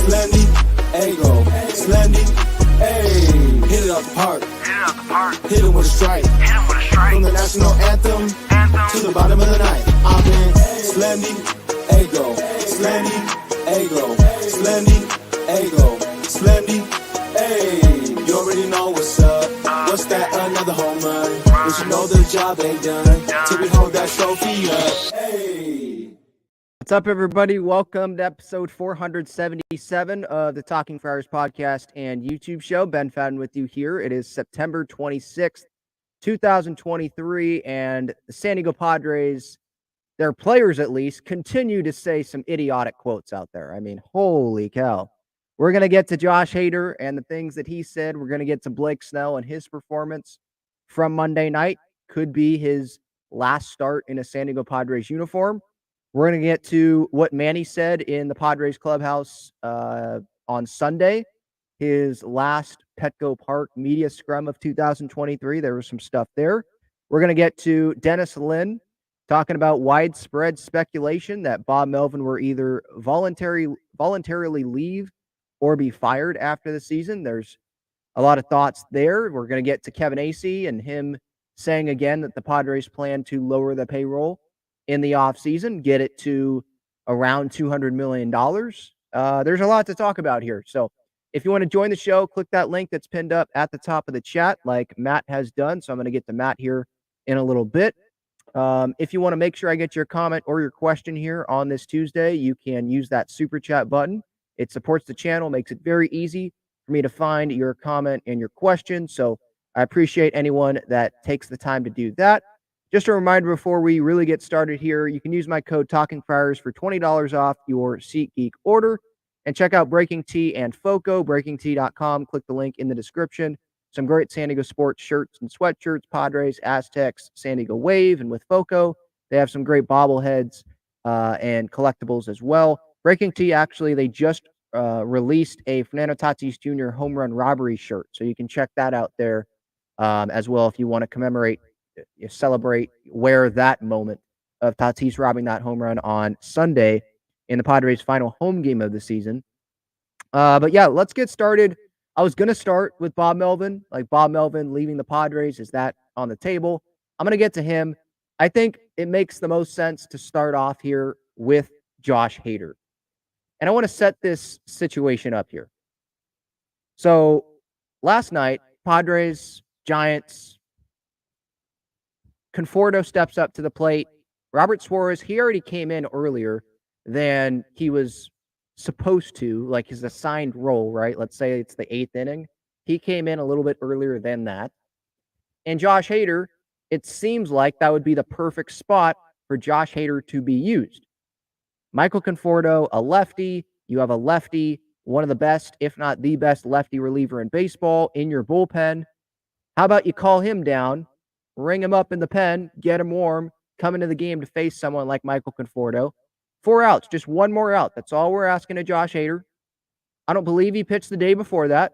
Slendy, Ego, Slendy, hey. Hit it out the park. Hit it with a strike. From the national anthem to the bottom of the night. I'm in Slendy, Ego, Slendy, Ego, Slendy, Ego, Slendy, hey. You already know what's up. What's that? Another home run. But you know the job ain't done till we hold that trophy up. Hey. What's up, everybody? Welcome to episode 477 of the Talking Friars podcast and YouTube show. Ben Fadden with you here. It is September 26th, 2023, and the San Diego Padres, their players at least, continue to say some idiotic quotes out there. I mean, holy cow. We're going to get to Josh Hader and the things that he said. We're going to get to Blake Snell and his performance from Monday night. Could be his last start in a San Diego Padres uniform. We're going to get to what Manny said in the Padres clubhouse on Sunday, his last Petco Park media scrum of 2023. There was some stuff there. We're going to get to Dennis Lin talking about widespread speculation that Bob Melvin will either voluntarily leave or be fired after the season. There's a lot of thoughts there. We're going to get to Kevin Acee and him saying again that the Padres plan to lower the payroll in the offseason, get it to around $200 million. There's a lot to talk about here. So if you want to join the show, click that link that's pinned up at the top of the chat like Matt has done. So I'm going to get to Matt here in a little bit. If you want to make sure I get your comment or your question here on this Tuesday, you can use that super chat button. It supports the channel, makes it very easy for me to find your comment and your question. So I appreciate anyone that takes the time to do that. Just a reminder before we really get started here, you can use my code TalkingFriars for $20 off your SeatGeek order. And check out Breaking Tea and Foco, breakingtea.com. Click the link in the description. Some great San Diego sports shirts and sweatshirts, Padres, Aztecs, San Diego Wave, and with Foco, they have some great bobbleheads and collectibles as well. Breaking Tea, actually, they just released a Fernando Tatis Jr. home run robbery shirt. So you can check that out there as well if you want to commemorate, celebrate, wear that moment of Tatis robbing that home run on Sunday in the Padres' final home game of the season. But yeah, let's get started. I was going to start with Bob Melvin, like Bob Melvin leaving the Padres. Is that on the table? I'm going to get to him. I think it makes the most sense to start off here with Josh Hader. And I want to set this situation up here. So last night, Padres, Giants, Conforto steps up to the plate. Robert Suarez, he already came in earlier than he was supposed to, like his assigned role, right? Let's say it's the 8th inning. He came in a little bit earlier than that. And Josh Hader, it seems like that would be the perfect spot for Josh Hader to be used. Michael Conforto, a lefty. You have a lefty, one of the best, if not the best lefty reliever in baseball in your bullpen. How about you call him down, ring him up in the pen, get him warm, come into the game to face someone like Michael Conforto. 4 outs, just one more out. That's all we're asking of Josh Hader. I don't believe he pitched the day before that.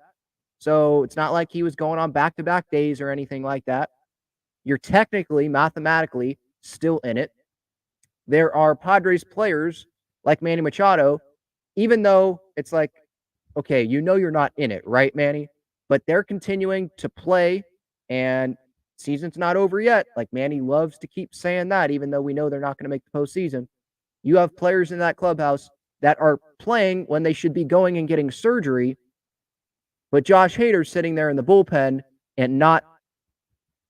So it's not like he was going on back-to-back days or anything like that. You're technically, mathematically, still in it. There are Padres players like Manny Machado, even though it's like, okay, you know you're not in it, right, Manny? But they're continuing to play, and season's not over yet. Like Manny loves to keep saying that, even though we know they're not going to make the postseason. You have players in that clubhouse that are playing when they should be going and getting surgery, but Josh Hader's sitting there in the bullpen and not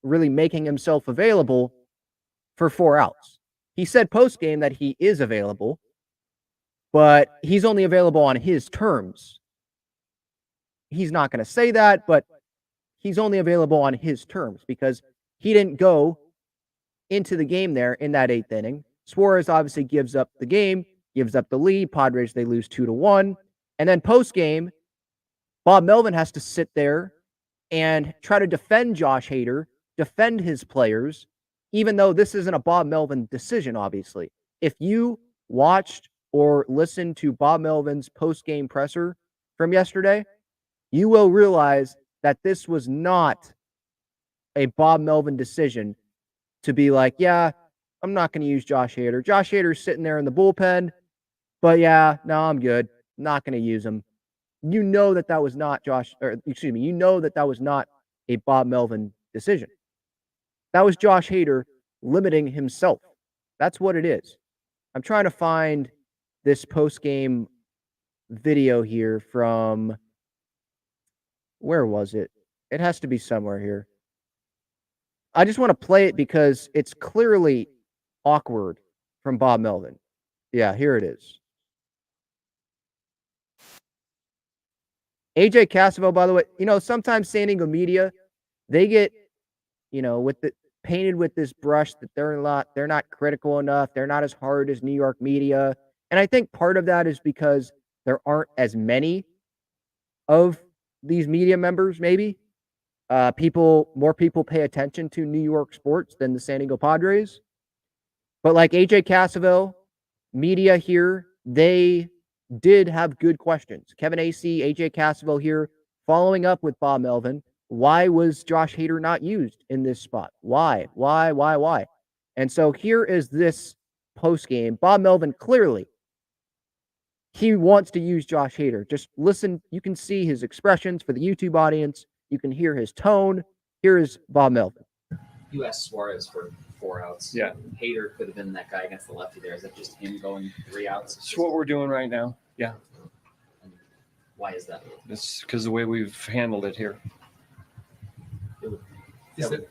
really making himself available for 4 outs. He said post-game that he is available, but he's only available on his terms. He's not going to say that, but he's only available on his terms because he didn't go into the game there in that 8th inning. Suarez obviously gives up the game, gives up the lead. Padres, they lose 2-1. And then post-game, Bob Melvin has to sit there and try to defend Josh Hader, defend his players, even though this isn't a Bob Melvin decision, obviously. If you watched or listened to Bob Melvin's post-game presser from yesterday, you will realize that this was not a Bob Melvin decision to be like, yeah, I'm not going to use Josh Hader. Josh Hader's sitting there in the bullpen, but yeah, no, I'm good. Not going to use him. you know that was not you know that was not a Bob Melvin decision. That was Josh Hader limiting himself. That's what it is. I'm trying to find this post-game video here from, where was it? It has to be somewhere here. I just want to play it because it's clearly awkward from Bob Melvin. Yeah, here it is. AJ Cassavell, by the way, sometimes San Diego media, they get, painted with this brush that they're not critical enough. They're not as hard as New York media. And I think part of that is because there aren't as many of these media members, maybe. More people pay attention to New York sports than the San Diego Padres. But like AJ Cassavell, media here, they did have good questions. Kevin Acee, AJ Cassavell here, following up with Bob Melvin. Why was Josh Hader not used in this spot? Why? And so here is this post game. Bob Melvin clearly, he wants to use Josh Hader. Just listen. You can see his expressions for the YouTube audience. You can hear his tone. Here is Bob Melvin. You asked Suarez for 4 outs. Yeah. Hader could have been that guy against the lefty there. Is that just him going 3 outs? It's what we're doing right now. Yeah. Why is that? It's because the way we've handled it here.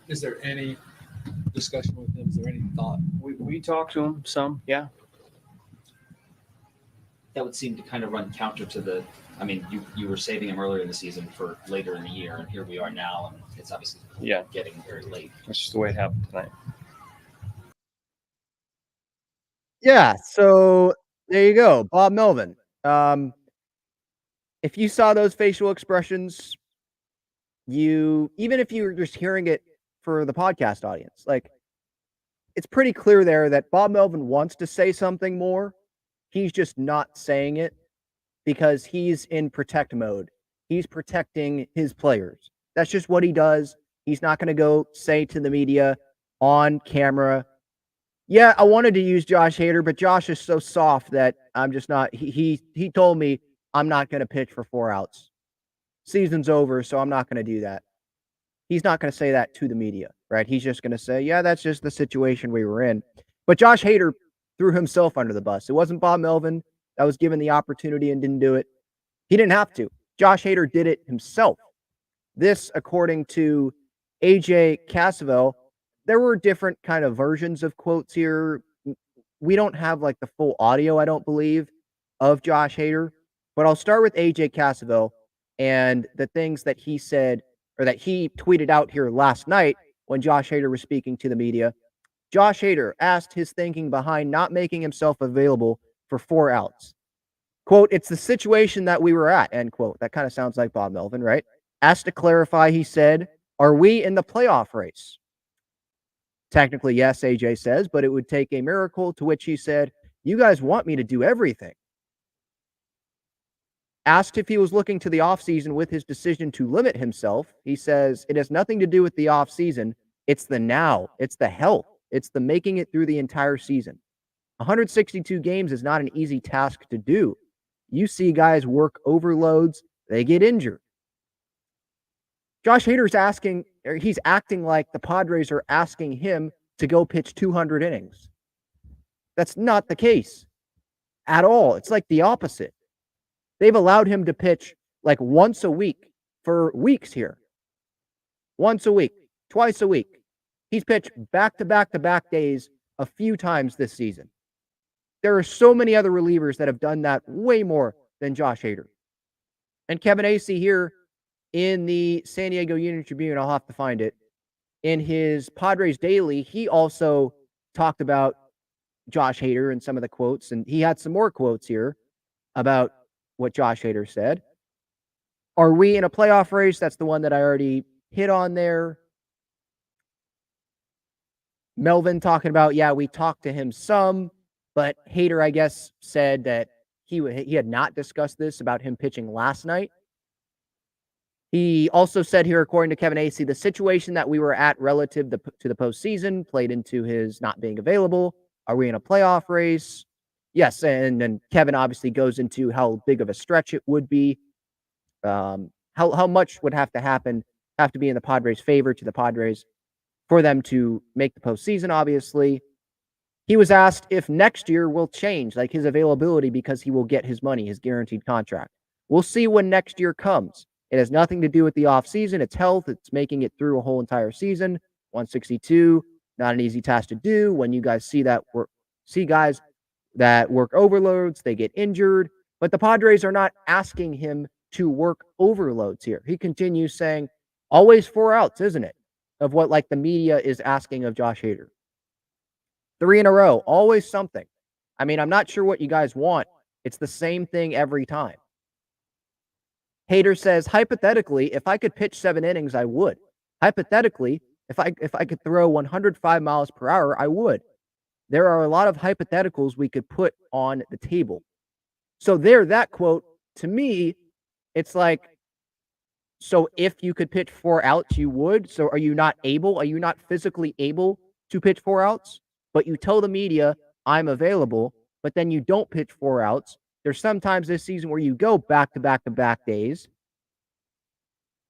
Is there any discussion with him? Is there any thought? We talked to him some, yeah. That would seem to kind of run counter to the. I mean, you were saving him earlier in the season for later in the year, and here we are now, and it's obviously getting very late. That's just the way it happened tonight. Yeah, so there you go, Bob Melvin. If you saw those facial expressions, even if you were just hearing it for the podcast audience, like, it's pretty clear there that Bob Melvin wants to say something more. He's just not saying it because he's in protect mode. He's protecting his players. That's just what he does. He's not going to go say to the media on camera, yeah, I wanted to use Josh Hader, but Josh is so soft that I'm just not. He told me I'm not going to pitch for 4 outs. Season's over, so I'm not going to do that. He's not going to say that to the media, right? He's just going to say, yeah, that's just the situation we were in. But Josh Hader threw himself under the bus. It wasn't Bob Melvin that was given the opportunity and didn't do it. He didn't have to. Josh Hader did it himself. This, according to AJ Cassavell, there were different kind of versions of quotes here. We don't have like the full audio, I don't believe, of Josh Hader, but I'll start with AJ Cassavell and the things that he said, or that he tweeted out here last night when Josh Hader was speaking to the media. Josh Hader asked his thinking behind not making himself available for 4 outs. Quote, it's the situation that we were at, end quote. That kind of sounds like Bob Melvin, right? Asked to clarify, he said, are we in the playoff race? Technically, yes, AJ says, but it would take a miracle, to which he said, you guys want me to do everything. Asked if he was looking to the offseason with his decision to limit himself, he says, it has nothing to do with the offseason. It's the now. It's the health. It's the making it through the entire season. 162 games is not an easy task to do. You see guys work overloads. They get injured. Josh Hader's he's acting like the Padres are asking him to go pitch 200 innings. That's not the case at all. It's like the opposite. They've allowed him to pitch like once a week for weeks here. Once a week, twice a week. He's pitched back-to-back-to-back days a few times this season. There are so many other relievers that have done that way more than Josh Hader. And Kevin Acee here in the San Diego Union Tribune, I'll have to find it, in his Padres Daily, he also talked about Josh Hader and some of the quotes, and he had some more quotes here about what Josh Hader said. Are we in a playoff race? That's the one that I already hit on there. Melvin talking about, yeah, we talked to him some, but Hader, I guess, said that he had not discussed this about him pitching last night. He also said here, according to Kevin Acee, the situation that we were at relative to the postseason played into his not being available. Are we in a playoff race? Yes, and then Kevin obviously goes into how big of a stretch it would be How much would have to be in the Padres' favor to the Padres for them to make the postseason, obviously. He was asked if next year will change, like his availability, because he will get his money, his guaranteed contract. We'll see when next year comes. It has nothing to do with the offseason. It's health. It's making it through a whole entire season. 162, not an easy task to do. When you guys see guys that work overloads, they get injured. But the Padres are not asking him to work overloads here. He continues saying, always 4 outs, isn't it? Of what like the media is asking of Josh Hader. 3 in a row, always something. I mean, I'm not sure what you guys want. It's the same thing every time. Hader says, hypothetically, if I could pitch 7 innings, I would. Hypothetically, if I could throw 105 miles per hour, I would. There are a lot of hypotheticals we could put on the table. So that quote, to me, it's like, so if you could pitch 4 outs, you would. So are you not physically able to pitch 4 outs? But you tell the media, I'm available, but then you don't pitch 4 outs. There's sometimes this season where you go back-to-back-to-back days,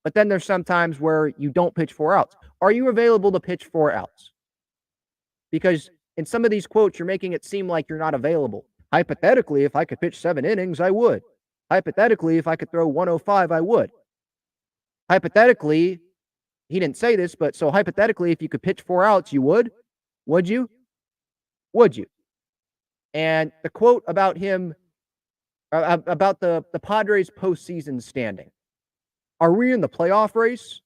but then there's sometimes where you don't pitch 4 outs. Are you available to pitch 4 outs? Because in some of these quotes, you're making it seem like you're not available. Hypothetically, if I could pitch 7 innings, I would. Hypothetically, if I could throw 105, I would. Hypothetically, he didn't say this, but so hypothetically, if you could pitch 4 outs, you would? Would you? Would you? And the quote about him, about the Padres postseason standing. Are we in the playoff race?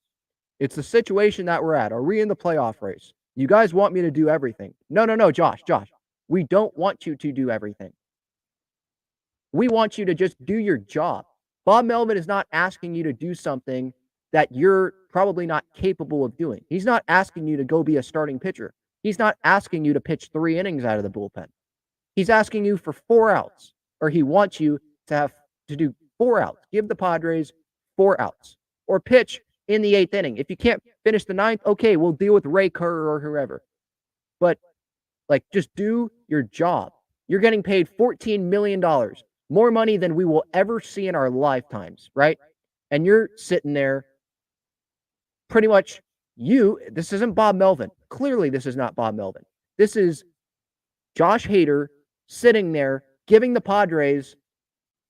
It's the situation that we're at. Are we in the playoff race? You guys want me to do everything. No, Josh. We don't want you to do everything. We want you to just do your job. Bob Melvin is not asking you to do something that you're probably not capable of doing. He's not asking you to go be a starting pitcher. He's not asking you to pitch 3 innings out of the bullpen. He's asking you for 4 outs, or he wants you to do 4 outs. Give the Padres 4 outs, or pitch in the 8th inning. If you can't finish the 9th, okay, we'll deal with Ray Kerr or whoever. But just do your job. You're getting paid $14 million, more money than we will ever see in our lifetimes, right? And you're sitting there pretty much. This isn't Bob Melvin. Clearly, this is not Bob Melvin. This is Josh Hader sitting there giving the Padres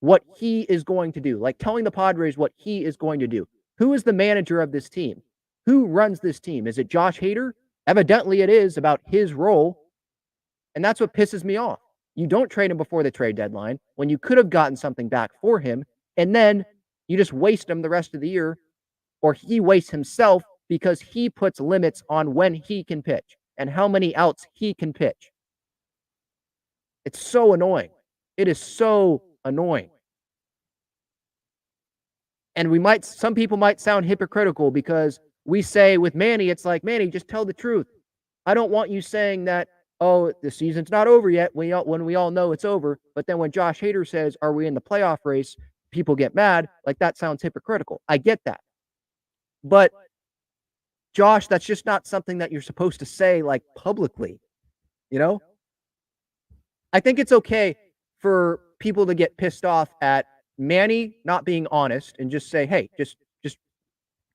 what he is going to do, like telling the Padres what he is going to do. Who is the manager of this team? Who runs this team? Is it Josh Hader? Evidently, it is about his role. And that's what pisses me off. You don't trade him before the trade deadline when you could have gotten something back for him, and then you just waste him the rest of the year, or he wastes himself because he puts limits on when he can pitch and how many outs he can pitch. It's so annoying. It is so annoying. And some people might sound hypocritical because we say with Manny, it's like, Manny, just tell the truth. I don't want you saying that, oh, the season's not over yet when we all know it's over. But then when Josh Hader says, are we in the playoff race? People get mad. Like, that sounds hypocritical. I get that. But Josh, that's just not something that you're supposed to say like publicly, you know? I think it's okay for people to get pissed off at Manny not being honest and just say, hey, just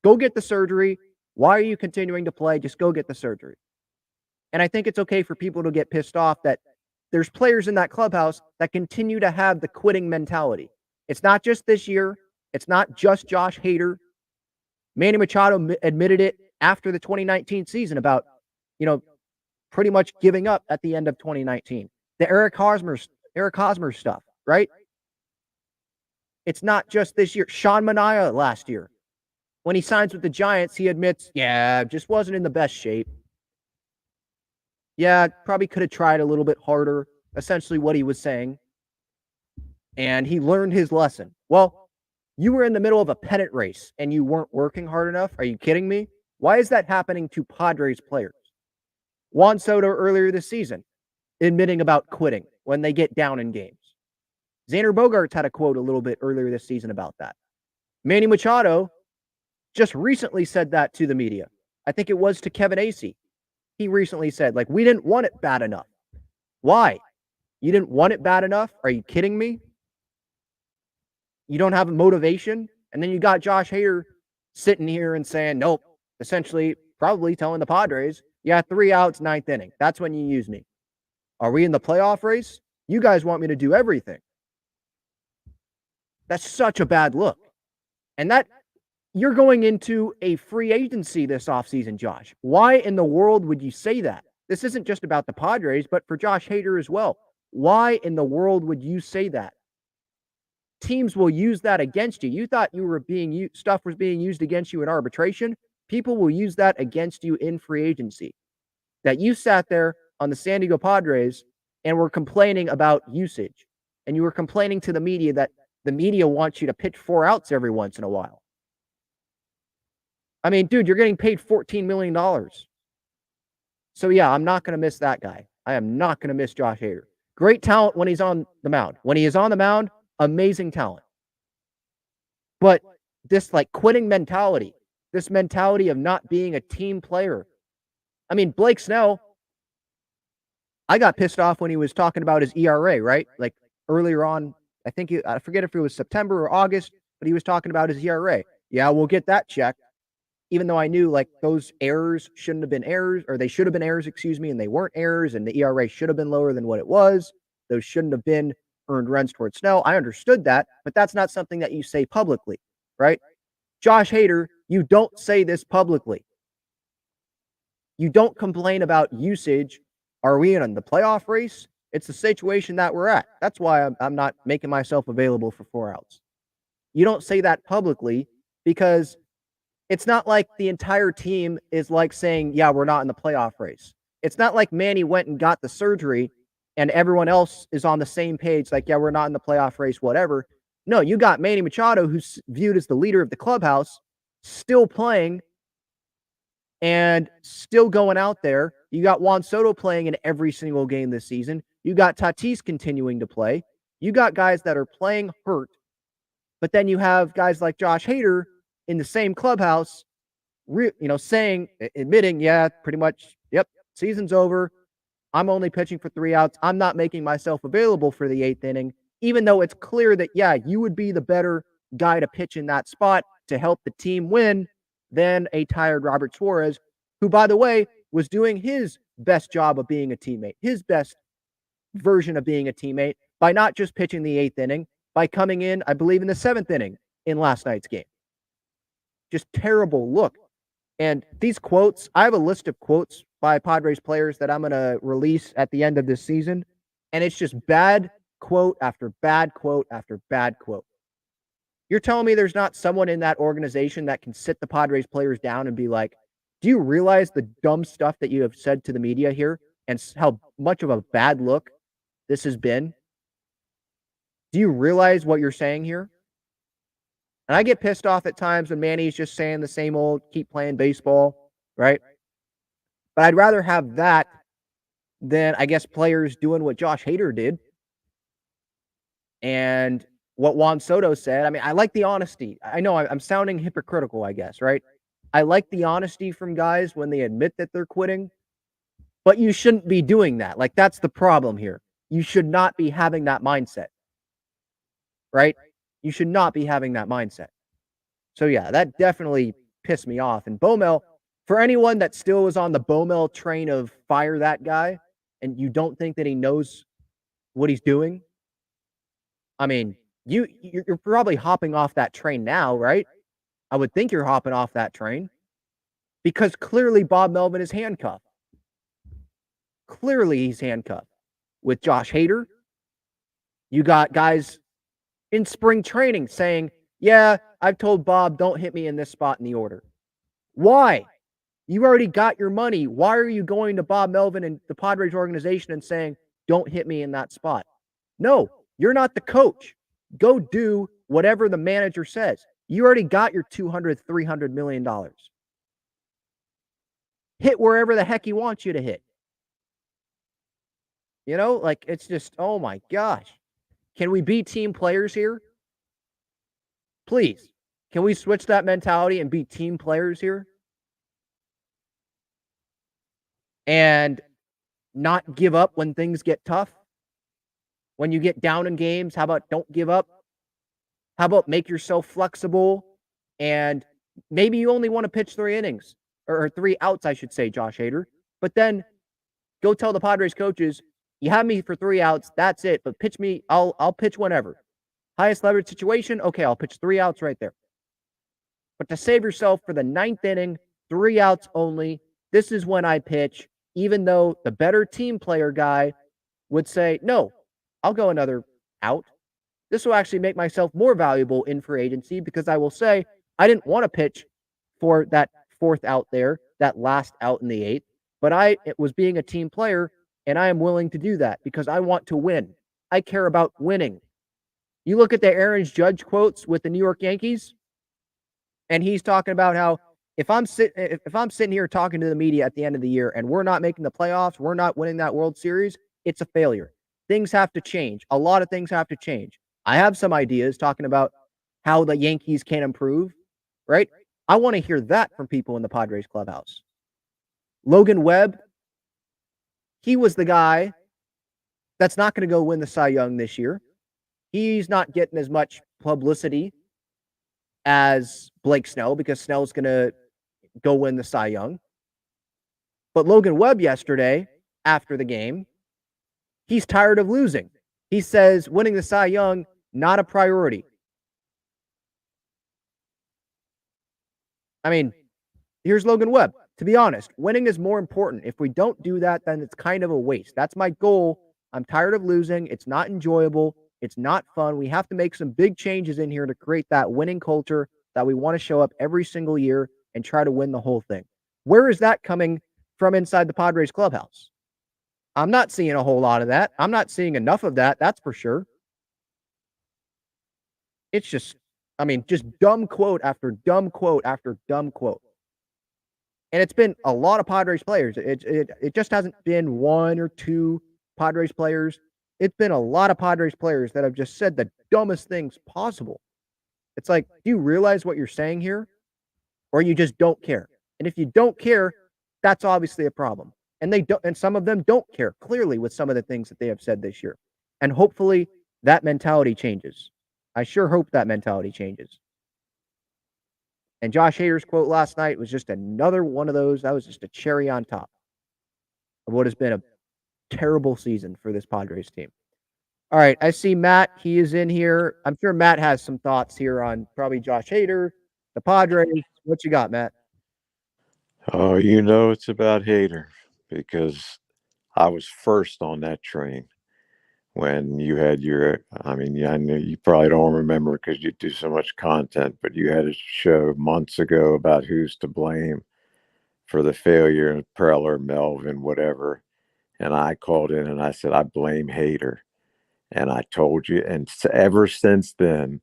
go get the surgery. Why are you continuing to play? Just go get the surgery. And I think it's okay for people to get pissed off that there's players in that clubhouse that continue to have the quitting mentality. It's not just this year. It's not just Josh Hader. Manny Machado admitted it after the 2019 season about, pretty much giving up at the end of 2019. The Eric Hosmer stuff, right? It's not just this year. Sean Manaea last year. When he signs with the Giants, he admits, just wasn't in the best shape. Yeah, probably could have tried a little bit harder, essentially what he was saying. And he learned his lesson. Well, you were in the middle of a pennant race and you weren't working hard enough. Are you kidding me? Why is that happening to Padres players? Juan Soto earlier this season admitting about quitting when they get down in games. Xander Bogaerts had a quote a little bit earlier this season about that. Manny Machado just recently said that to the media. I think it was to Kevin Acee. He recently said, we didn't want it bad enough. Why? You didn't want it bad enough? Are you kidding me? You don't have a motivation? And then you got Josh Hader sitting here and saying, nope, essentially probably telling the Padres, yeah, 3 outs, 9th inning. That's when you use me. Are we in the playoff race? You guys want me to do everything. That's such a bad look. And that you're going into a free agency this offseason, Josh. Why in the world would you say that? This isn't just about the Padres, but for Josh Hader as well. Why in the world would you say that? Teams will use that against you. You thought you were stuff was being used against you in arbitration. People will use that against you in free agency. That you sat there on the San Diego Padres and were complaining about usage. And you were complaining to the media that the media wants you to pitch 4 outs every once in a while. I mean, dude, you're getting paid $14 million. So, yeah, I'm not going to miss that guy. I am not going to miss Josh Hader. Great talent when he's on the mound. When he is on the mound, amazing talent. But this, quitting mentality, this mentality of not being a team player. I mean, Blake Snell, I got pissed off when he was talking about his ERA, right? Earlier on, I forget if it was September or August, but he was talking about his ERA. Yeah, we'll get that checked. Even though I knew those errors shouldn't have been errors, or they should have been errors, and they weren't errors, and the ERA should have been lower than what it was. Those shouldn't have been earned runs towards Snell. I understood that, but that's not something that you say publicly, right? Josh Hader, you don't say this publicly. You don't complain about usage. Are we in the playoff race? It's the situation that we're at. That's why I'm not making myself available for 4 outs. You don't say that publicly because it's not like the entire team is saying, yeah, we're not in the playoff race. It's not like Manny went and got the surgery and everyone else is on the same page, yeah, we're not in the playoff race, whatever. No, you got Manny Machado, who's viewed as the leader of the clubhouse, still playing and still going out there. You got Juan Soto playing in every single game this season. You got Tatis continuing to play. You got guys that are playing hurt. But then you have guys like Josh Hader in the same clubhouse, admitting, yeah, pretty much, yep, season's over. I'm only pitching for 3 outs. I'm not making myself available for the 8th inning, even though it's clear that, yeah, you would be the better guy to pitch in that spot to help the team win than a tired Robert Suarez, who, by the way, was doing his best job of being a teammate, his best version of being a teammate by not just pitching the 8th inning, by coming in, I believe, in the 7th inning in last night's game. Just terrible look. And these quotes, I have a list of quotes by Padres players that I'm going to release at the end of this season. And it's just bad quote after bad quote after bad quote. You're telling me there's not someone in that organization that can sit the Padres players down and be like, do you realize the dumb stuff that you have said to the media here and how much of a bad look this has been? Do you realize what you're saying here? And I get pissed off at times when Manny's just saying the same old, keep playing baseball, right? But I'd rather have that than, I guess, players doing what Josh Hader did and what Juan Soto said. I mean, I like the honesty. I know I'm sounding hypocritical, I guess, right? I like the honesty from guys when they admit that they're quitting, but you shouldn't be doing that. That's the problem here. You should not be having that mindset, right? You should not be having that mindset. So, yeah, that definitely pissed me off. And Bomel, for anyone that still is on the Bomel train of fire that guy and you don't think that he knows what he's doing, I mean, you're probably hopping off that train now, right? I would think you're hopping off that train because clearly Bob Melvin is handcuffed. Clearly he's handcuffed. With Josh Hader, you got guys in spring training saying, yeah, I've told Bob, don't hit me in this spot in the order. Why? You already got your money. Why are you going to Bob Melvin and the Padres organization and saying, don't hit me in that spot? No, you're not the coach. Go do whatever the manager says. You already got your $200, $300 million. Hit wherever the heck he wants you to hit. It's just, oh my gosh. Can we be team players here? Please. Can we switch that mentality and be team players here? And not give up when things get tough? When you get down in games, how about don't give up? How about make yourself flexible and maybe you only want to pitch 3 innings or 3 outs, I should say, Josh Hader. But then go tell the Padres coaches, you have me for 3 outs. That's it. But pitch me. I'll pitch whenever. Highest leverage situation. Okay, I'll pitch 3 outs right there. But to save yourself for the 9th inning, 3 outs only, this is when I pitch, even though the better team player guy would say, no, I'll go another out. This will actually make myself more valuable in free agency because I will say, I didn't want to pitch for that 4th out there, that last out in the 8th, but it was being a team player, and I am willing to do that because I want to win. I care about winning. You look at the Aaron Judge quotes with the New York Yankees, and he's talking about how if I'm sitting here talking to the media at the end of the year and we're not making the playoffs, we're not winning that World Series, it's a failure. Things have to change. A lot of things have to change. I have some ideas talking about how the Yankees can improve, right? I want to hear that from people in the Padres clubhouse. Logan Webb, he was the guy that's not going to go win the Cy Young this year. He's not getting as much publicity as Blake Snell because Snell's going to go win the Cy Young. But Logan Webb yesterday, after the game, he's tired of losing. He says winning the Cy Young, not a priority. I mean, here's Logan Webb. To be honest, winning is more important. If we don't do that, then it's kind of a waste. That's my goal. I'm tired of losing. It's not enjoyable. It's not fun. We have to make some big changes in here to create that winning culture that we want to show up every single year and try to win the whole thing. Where is that coming from inside the Padres clubhouse? I'm not seeing a whole lot of that. I'm not seeing enough of that. That's for sure. It's just dumb quote after dumb quote after dumb quote. And it's been a lot of Padres players. It just hasn't been 1 or 2 Padres players. It's been a lot of Padres players that have just said the dumbest things possible. It's like, do you realize what you're saying here? Or you just don't care? And if you don't care, that's obviously a problem. And some of them don't care clearly with some of the things that they have said this year. And hopefully that mentality changes. I sure hope that mentality changes. And Josh Hader's quote last night was just another one of those. That was just a cherry on top of what has been a terrible season for this Padres team. All right, I see Matt. He is in here. I'm sure Matt has some thoughts here on probably Josh Hader, the Padres. What you got, Matt? Oh, you know it's about Hader because I was first on that train when you had I know you probably don't remember because you do so much content, but you had a show months ago about who's to blame for the failure of Preller, Melvin, whatever. And I called in and I said, I blame Hader. And I told you, and ever since then,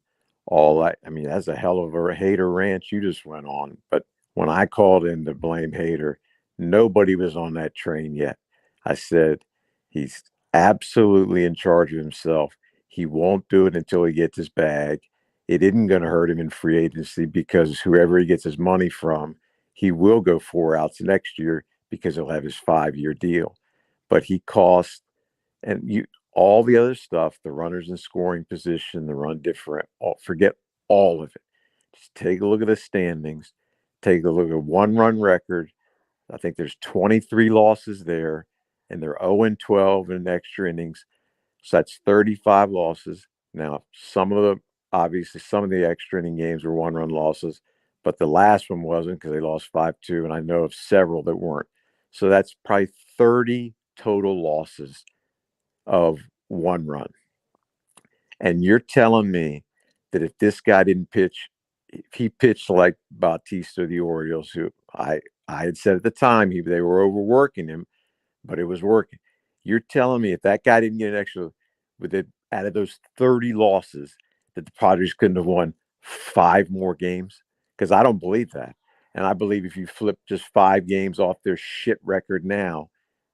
that's a hell of a Hader rant you just went on. But when I called in to blame Hader, nobody was on that train yet. I said, he's absolutely in charge of himself. He won't do it until he gets his bag. It isn't going to hurt him in free agency because whoever he gets his money from, he will go 4 outs next year because he'll have his 5-year deal. But he costs, all the other stuff, the runners in scoring position, the run different, forget all of it. Just take a look at the standings. Take a look at 1-run record. I think there's 23 losses there, and they're 0-12 in extra innings. So that's 35 losses. Now, some of the extra inning games were 1-run losses, but the last one wasn't because they lost 5-2, and I know of several that weren't. So that's probably 30 total losses of 1 run. And you're telling me that if this guy didn't pitch, if he pitched like Bautista of the Orioles, who I had said at the time they were overworking him, but it was working. You're telling me if that guy didn't get an extra out of those 30 losses, that the Padres couldn't have won 5 more games? Because I don't believe that. And I believe if you flip just 5 games off their shit record now,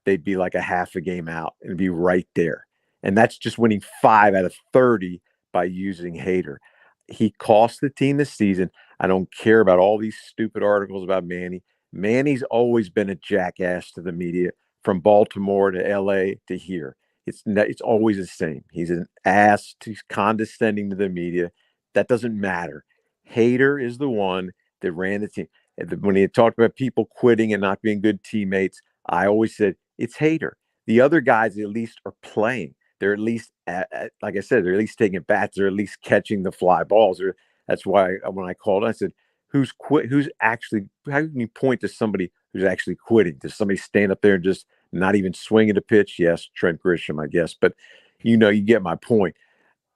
they'd be like a half a game out and be right there. And that's just winning 5 out of 30 by using Hader. He cost the team this season. I don't care about all these stupid articles about Manny. Manny's always been a jackass to the media, from Baltimore to LA to here. It's always the same. He's an ass. He's condescending to the media. That doesn't matter. Hader is the one that ran the team. When he talked about people quitting and not being good teammates, I always said it's Hader. The other guys at least are playing. They're at least, like I said, they're at least taking bats. They're at least catching the fly balls. That's why when I called, I said, "Who's quit? Who's actually? How can you point to somebody who's actually quitting? Does somebody stand up there and just not even swing at a pitch?" Yes, Trent Grisham, I guess, but you get my point.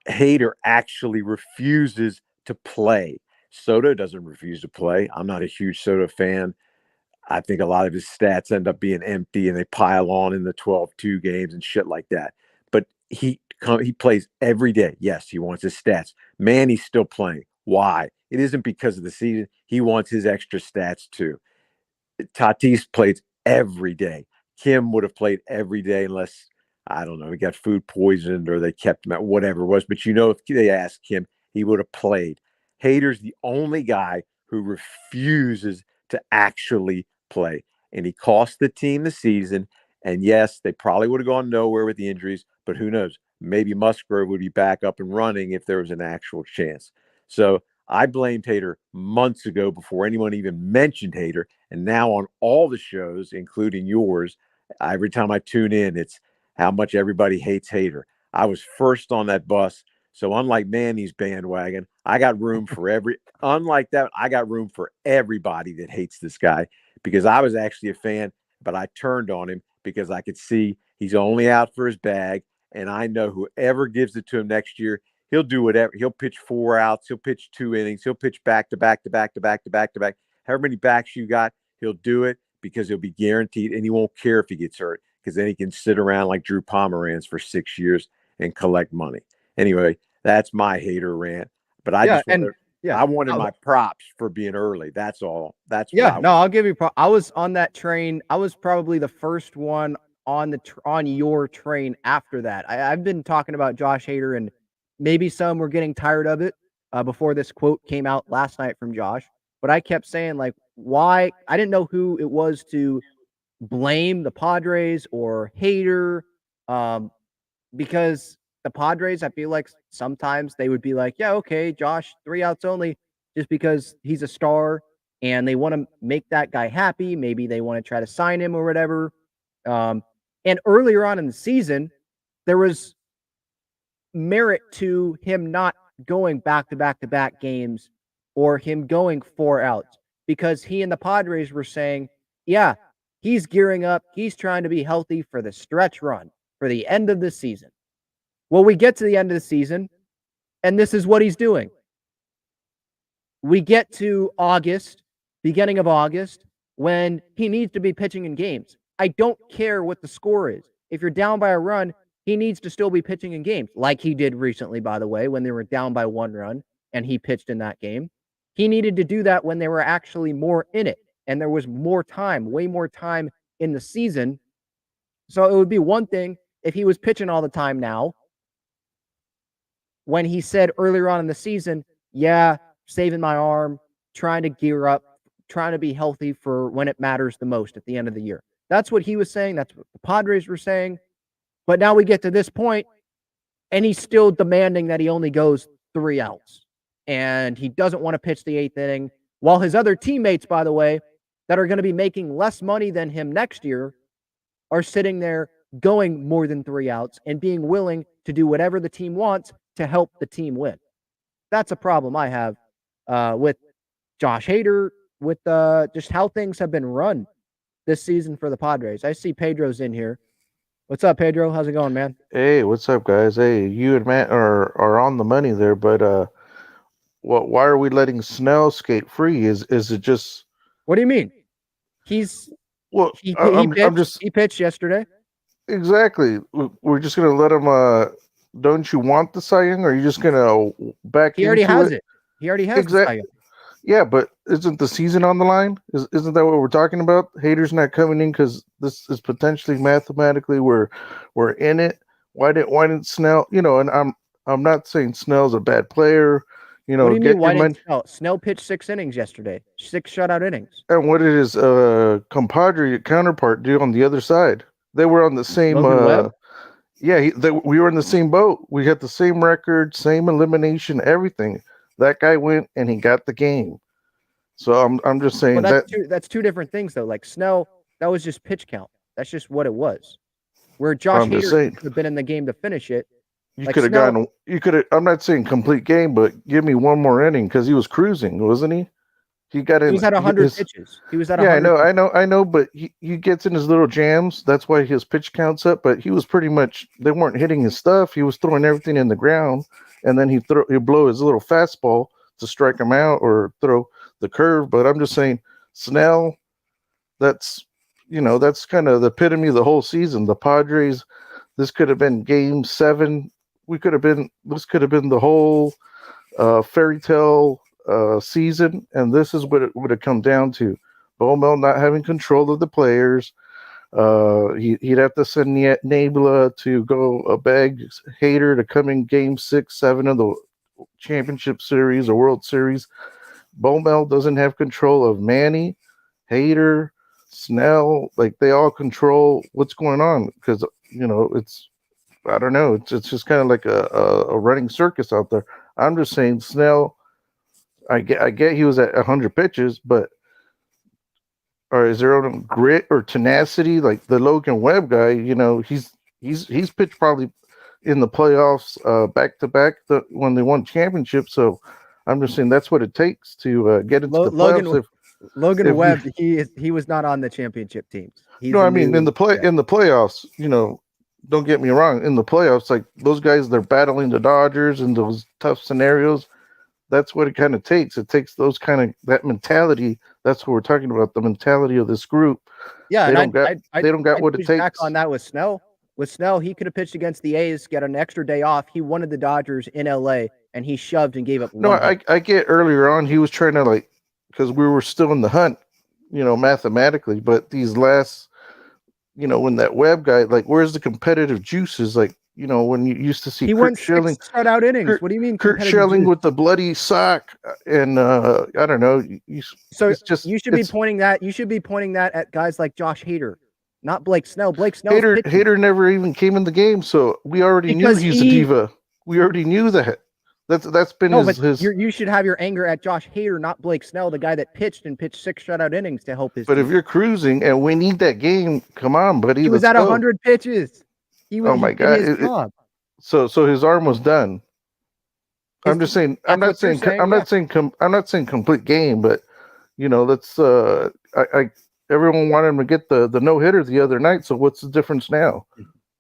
Hader actually refuses to play. Soto doesn't refuse to play. I'm not a huge Soto fan. I think a lot of his stats end up being empty and they pile on in the 12-2 games and shit like that. But he plays every day. Yes, he wants his stats. Manny's still playing. Why? It isn't because of the season. He wants his extra stats too. Tatis played every day. Kim would have played every day unless, I don't know, he got food poisoned or they kept him out, whatever it was. But if they asked him, he would have played. Hader's the only guy who refuses to actually play. And he cost the team the season. And yes, they probably would have gone nowhere with the injuries, but who knows? Maybe Musgrove would be back up and running if there was an actual chance. So I blamed Hader months ago before anyone even mentioned Hader. And now on all the shows, including yours, every time I tune in, it's how much everybody hates Hader. I was first on that bus. So unlike Manny's bandwagon, I got room for unlike that, I got room for everybody that hates this guy because I was actually a fan, but I turned on him because I could see he's only out for his bag. And I know whoever gives it to him next year, he'll do whatever. He'll pitch 4 outs. He'll pitch 2 innings. He'll pitch back to back to back to back to back to back. However many backs you got, he'll do it because he'll be guaranteed, and he won't care if he gets hurt because then he can sit around like Drew Pomeranz for 6 years and collect money. Anyway, that's my Hader rant. But I wanted my props for being early. That's all. That's I'll give you. I was on that train. I was probably the first one on your train after that. I've been talking about Josh Hader, and maybe some were getting tired of it before this quote came out last night from Josh. But I kept saying, like, why? I didn't know who it was to blame, the Padres or Hader, because the Padres, I feel like sometimes they would be like, yeah, okay, Josh, 3 outs only, just because he's a star and they want to make that guy happy. Maybe they want to try to sign him or whatever. And earlier on in the season, there was merit to him not going back-to-back-to-back games or him going 4 outs because he and the Padres were saying, yeah, he's gearing up. He's trying to be healthy for the stretch run, for the end of the season. Well, we get to the end of the season, and this is what he's doing. We get to August, beginning of August, when he needs to be pitching in games. I don't care what the score is. If you're down by a run, he needs to still be pitching in games, like he did recently, by the way, when they were down by 1 run, and he pitched in that game. He needed to do that when they were actually more in it, and there was more time, way more time in the season. So it would be one thing if he was pitching all the time now, when he said earlier on in the season, yeah, saving my arm, trying to gear up, trying to be healthy for when it matters the most at the end of the year. That's what he was saying. That's what the Padres were saying. But now we get to this point, and he's still demanding that he only goes 3 outs. And he doesn't want to pitch the 8th inning, while his other teammates, by the way, that are going to be making less money than him next year are sitting there going more than 3 outs and being willing to do whatever the team wants to help the team win. That's a problem I have with Josh Hader, with just how things have been run this season for the Padres. I see Pedro's in here. What's up, Pedro? How's it going, man? Hey, what's up, guys? Hey, you and Matt are on the money there, but why are we letting Snell skate free? Is it just? What do you mean? He pitched yesterday. Exactly. We're just gonna let him. Don't you want the Cy Young, or are you just gonna back? He already has it. He already has the Cy Young. Yeah, but isn't the season on the line? Isn't that what we're talking about? Hader's not coming in because this is potentially mathematically we're in it. Why didn't Snell? And I'm not saying Snell's a bad player. What do you mean? Why didn't Snell pitched 6 innings yesterday? 6 shutout innings. And what did his compadre counterpart do on the other side? They were on the same. Yeah, we were in the same boat. We had the same record, same elimination, everything. That guy went and he got the game. So I'm just saying Well, that that's two different things though. Like Snell, that was just pitch count. That's just what it was. Where Josh I'm just Hader saying could have been in the game to finish it. you Like could have Snell, gotten. You could have. I'm not saying complete game, but give me one more inning because he was cruising, wasn't he? He got in. he was at 100 pitches. He was at Yeah, 100 I know, but he gets in his little jams. That's why his pitch counts up. But he was pretty much they weren't hitting his stuff. He was throwing everything in the ground, and then he'd blow his little fastball to strike him out or throw the curve. But I'm just saying, Snell, that's that's kind of the epitome of the whole season. The Padres, this could have been Game 7. This could have been the whole fairy tale season, and this is what it would have come down to. Bomel not having control of the players. He'd have to send Nabla to go beg Hader to come in Game 6, 7 of the championship series or World Series. Bomel doesn't have control of Manny, Hader, Snell. Like they all control what's going on because it's I don't know. It's just kind of like a running circus out there. I'm just saying Snell. I get he was at 100 pitches, but or is there any grit or tenacity like the Logan Webb guy? He's pitched probably in the playoffs back to back when they won championships. So I'm just saying that's what it takes to get into the playoffs. Logan Webb, he was not on the championship teams. In the playoffs, don't get me wrong. In the playoffs, like those guys, they're battling the Dodgers in those tough scenarios. That's what it kind of takes. It takes that mentality. That's what we're talking about. The mentality of this group. Yeah, they don't got what it takes. Back on that with Snell. With Snell, he could have pitched against the A's, get an extra day off. He wanted the Dodgers in LA, and he shoved and gave up. No, I get earlier on he was trying to because we were still in the hunt, mathematically. But these last, when that Webb guy, where's the competitive juices? When you used to see Kurt Schilling shutout innings. What do you mean? Kurt Schilling with the bloody sock, and I don't know. You should be pointing that. You should be pointing that at guys like Josh Hader, not Blake Snell. Hader never even came in the game, so we already knew he's a diva. We already knew that. That's been his. You should have your anger at Josh Hader, not Blake Snell, the guy that pitched 6 shutout innings to help his. But team. if you're cruising and we need that game, come on, buddy. He was at 100 pitches. Oh my God! So his arm was done. I'm just saying. I'm not saying complete game, but let's. Everyone wanted him to get the no hitter the other night. So what's the difference now?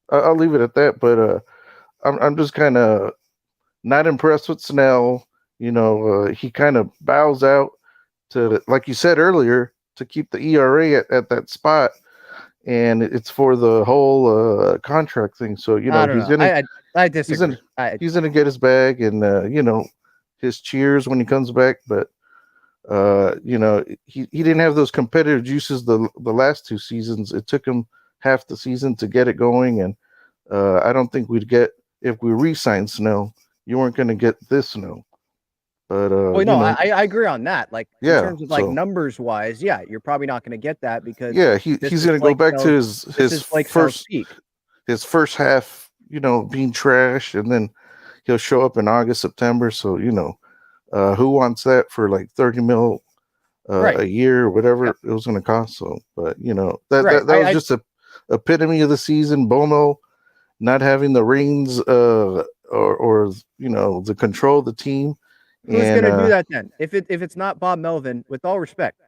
I'll leave it at that. But I'm just kind of not impressed with Snell. He kind of bows out to, like you said earlier, to keep the ERA at that spot. And it's for the whole contract thing. So I disagree. He's gonna get his bag and his cheers when he comes back. But he didn't have those competitive juices the last 2 seasons. It took him half the season to get it going, and I don't think we'd get if we re-signed Snell. You weren't going to get this Snell. But I agree on that. In terms of numbers wise, you're probably not going to get that because he's going to go back to his first half, being trash, and then he'll show up in August, September. So who wants that for $30 million a year or whatever it was going to cost? So, but that was just a epitome of the season. Bomo not having the reins or the control of the team. Who's going to do that then? If it's not Bob Melvin, with all respect,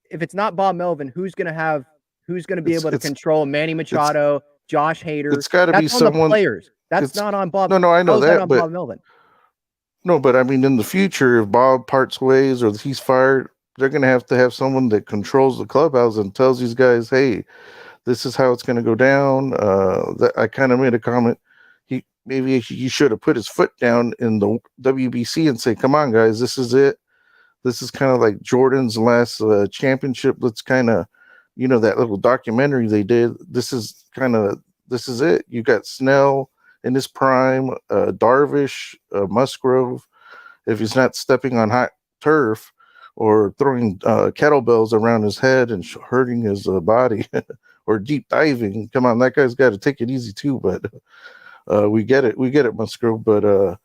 if it's not Bob Melvin, who's going to be able to control Manny Machado, Josh Hader? It's got to be someone. Players. That's not on Bob. No, I know that, but Bob Melvin. No, but I mean, in the future, if Bob parts ways or he's fired, they're going to have someone that controls the clubhouse and tells these guys, "Hey, this is how it's going to go down." That I kind of made a comment. Maybe he should have put his foot down in the WBC and say, "Come on, guys, this is it. This is kind of like Jordan's last championship. Let's kind of, that little documentary they did. This is it. You got Snell in his prime, Darvish, Musgrove. If he's not stepping on hot turf or throwing kettlebells around his head and hurting his body or deep diving, come on, that guy's got to take it easy too. But we get it, Musgrove. But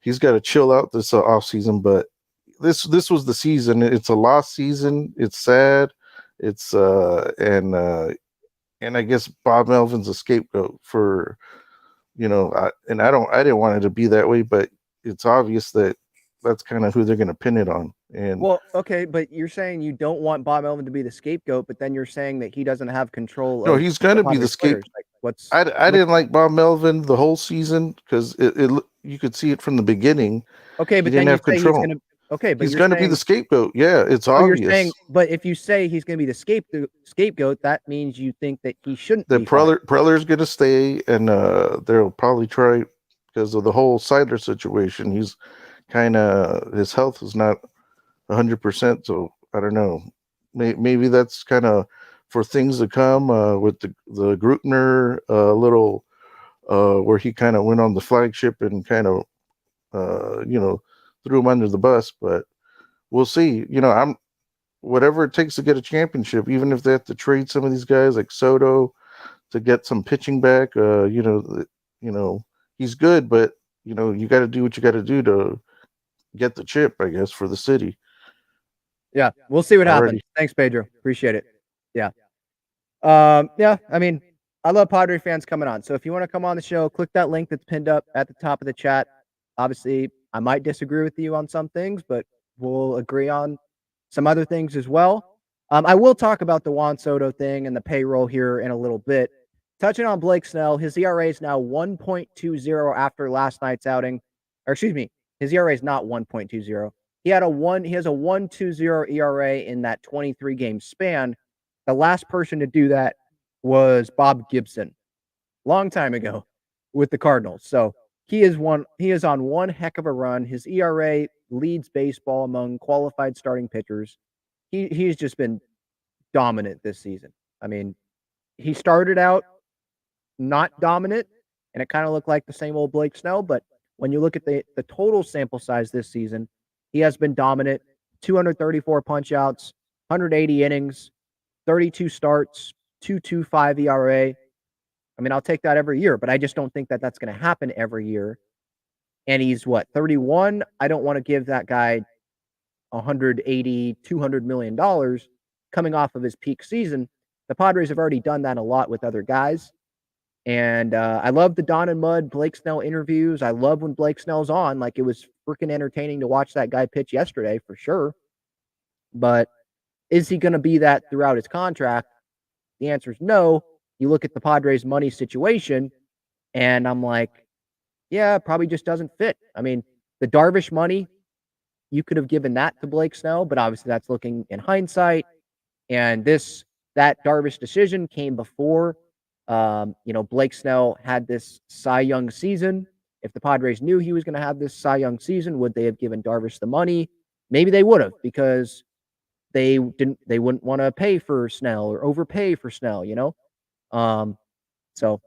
he's got to chill out this off season. But this was the season. It's a lost season. It's sad. It's and I guess Bob Melvin's a scapegoat for, I didn't want it to be that way, but it's obvious that that's kind of who they're going to pin it on. And well, okay, but you're saying you don't want Bob Melvin to be the scapegoat, but then you're saying that he doesn't have control. no, of he's going to be the Padres scapegoat. players. Like, I didn't like Bob Melvin the whole season because you could see it from the beginning. Okay, but he didn't then have control. He's going to be the scapegoat. Yeah, it's obvious. You're saying, but if you say he's going to be the scapegoat, that means you think that he shouldn't. The Preller's going to stay, and they'll probably try because of the whole Seidler situation. He's kind of his health is not 100%. So I don't know. Maybe that's kind of for things to come with the Grutner little where he kind of went on the flagship and kind of threw him under the bus. But we'll see. I'm whatever it takes to get a championship, even if they have to trade some of these guys like Soto to get some pitching back. He's good, but you got to do what you got to do to get the chip, I guess, for the city. Yeah, we'll see what happens. Thanks, Pedro. Appreciate it. Yeah. Yeah, I mean, I love Padre fans coming on. So if you want to come on the show, click that link that's pinned up at the top of the chat. Obviously, I might disagree with you on some things, but we'll agree on some other things as well. I will talk about the Juan Soto thing and the payroll here in a little bit. Touching on Blake Snell, his ERA is now 1.20 after last night's outing. Or excuse me, his ERA is not 1.20. He has a 1.20 ERA in that 23 game span. The last person to do that was Bob Gibson, long time ago with the Cardinals. So he is on one heck of a run. His ERA leads baseball among qualified starting pitchers. He's just been dominant this season. I mean, he started out not dominant, and it kind of looked like the same old Blake Snell. But when you look at the total sample size this season, he has been dominant. 234 punch-outs, 180 innings, 32 starts, 2.25 ERA. I mean, I'll take that every year, but I just don't think that that's going to happen every year. And he's 31? I don't want to give that guy $180, $200 million coming off of his peak season. The Padres have already done that a lot with other guys. And I love the Don and Mud Blake Snell interviews. I love when Blake Snell's on. Like, it was freaking entertaining to watch that guy pitch yesterday for sure. But is he going to be that throughout his contract? The answer is no. You look at the Padres' money situation, and I'm like, yeah, probably just doesn't fit. I mean, the Darvish money, you could have given that to Blake Snell, but obviously that's looking in hindsight. And that Darvish decision came before, Blake Snell had this Cy Young season. If the Padres knew he was going to have this Cy Young season, would they have given Darvish the money? Maybe they would have, because they wouldn't want to pay for Snell or overpay for Snell, So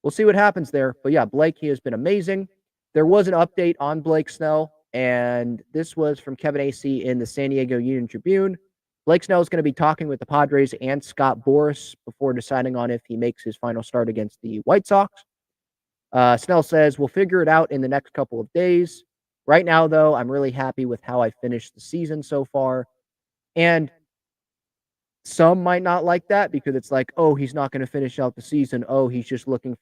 we'll see what happens there. But yeah, Blake, he has been amazing. There was an update on Blake Snell, and this was from Kevin Acee in the San Diego Union Tribune. Blake Snell is going to be talking with the Padres and Scott Boras before deciding on if he makes his final start against the White Sox. Snell says, we'll figure it out in the next couple of days. Right now, though, I'm really happy with how I finished the season so far. And some might not like that because it's like, oh, he's not going to finish out the season. Oh, he's just looking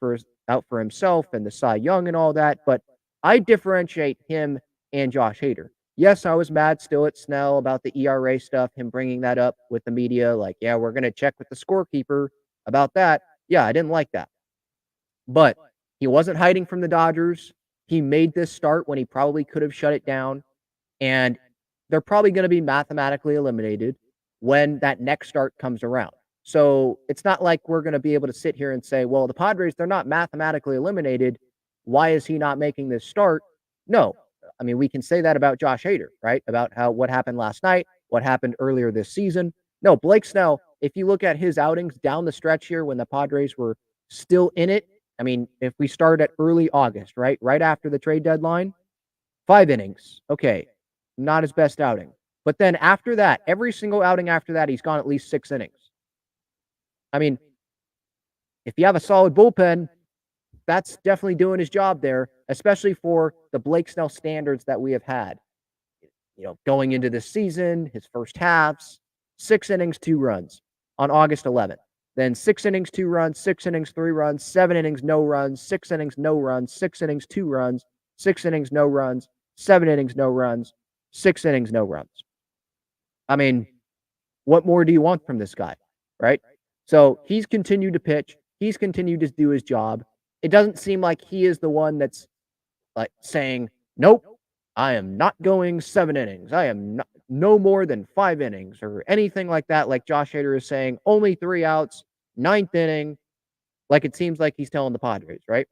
out for himself and the Cy Young and all that. But I differentiate him and Josh Hader. Yes, I was mad still at Snell about the ERA stuff, him bringing that up with the media. Like, yeah, we're going to check with the scorekeeper about that. Yeah, I didn't like that. But he wasn't hiding from the Dodgers. He made this start when he probably could have shut it down. And they're probably going to be mathematically eliminated when that next start comes around. So it's not like we're going to be able to sit here and say, well, the Padres, they're not mathematically eliminated. Why is he not making this start? No. I mean, we can say that about Josh Hader, right? About what happened last night, what happened earlier this season. No, Blake Snell, if you look at his outings down the stretch here when the Padres were still in it, I mean, if we start at early August, right after the trade deadline, 5 innings. Okay, not his best outing. But then after that, every single outing after that, he's gone at least 6 innings. I mean, if you have a solid bullpen, that's definitely doing his job there, especially for the Blake Snell standards that we have had. Going into this season, his first halves, 6 innings, 2 runs on August 11th. Then 6 innings, 2 runs, 6 innings, 3 runs, 7 innings, no runs, 6 innings, no runs, 6 innings, 2 runs, 6 innings, no runs, 7 innings, no runs, 6 innings, no runs. I mean, what more do you want from this guy, right? So he's continued to pitch. He's continued to do his job. It doesn't seem like he is the one that's like saying, nope, I am not going 7 innings. I am not, no more than 5 innings or anything like that. Like Josh Hader is saying, only 3 outs, 9th inning. Like it seems like he's telling the Padres, right?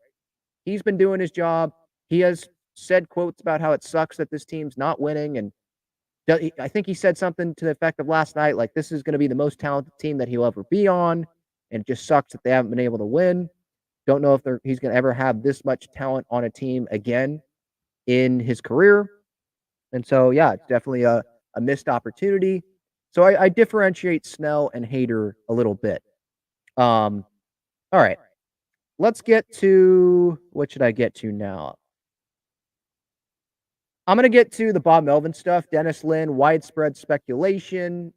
He's been doing his job. He has said quotes about how it sucks that this team's not winning. And I think he said something to the effect of last night, like this is going to be the most talented team that he'll ever be on. And it just sucks that they haven't been able to win. Don't know if he's going to ever have this much talent on a team again in his career. And so, yeah, it's definitely a missed opportunity. So I differentiate Snell and Hader a little bit. All right. Let's get to, what should I get to now? I'm going to get to the Bob Melvin stuff. Dennis Lin, widespread speculation,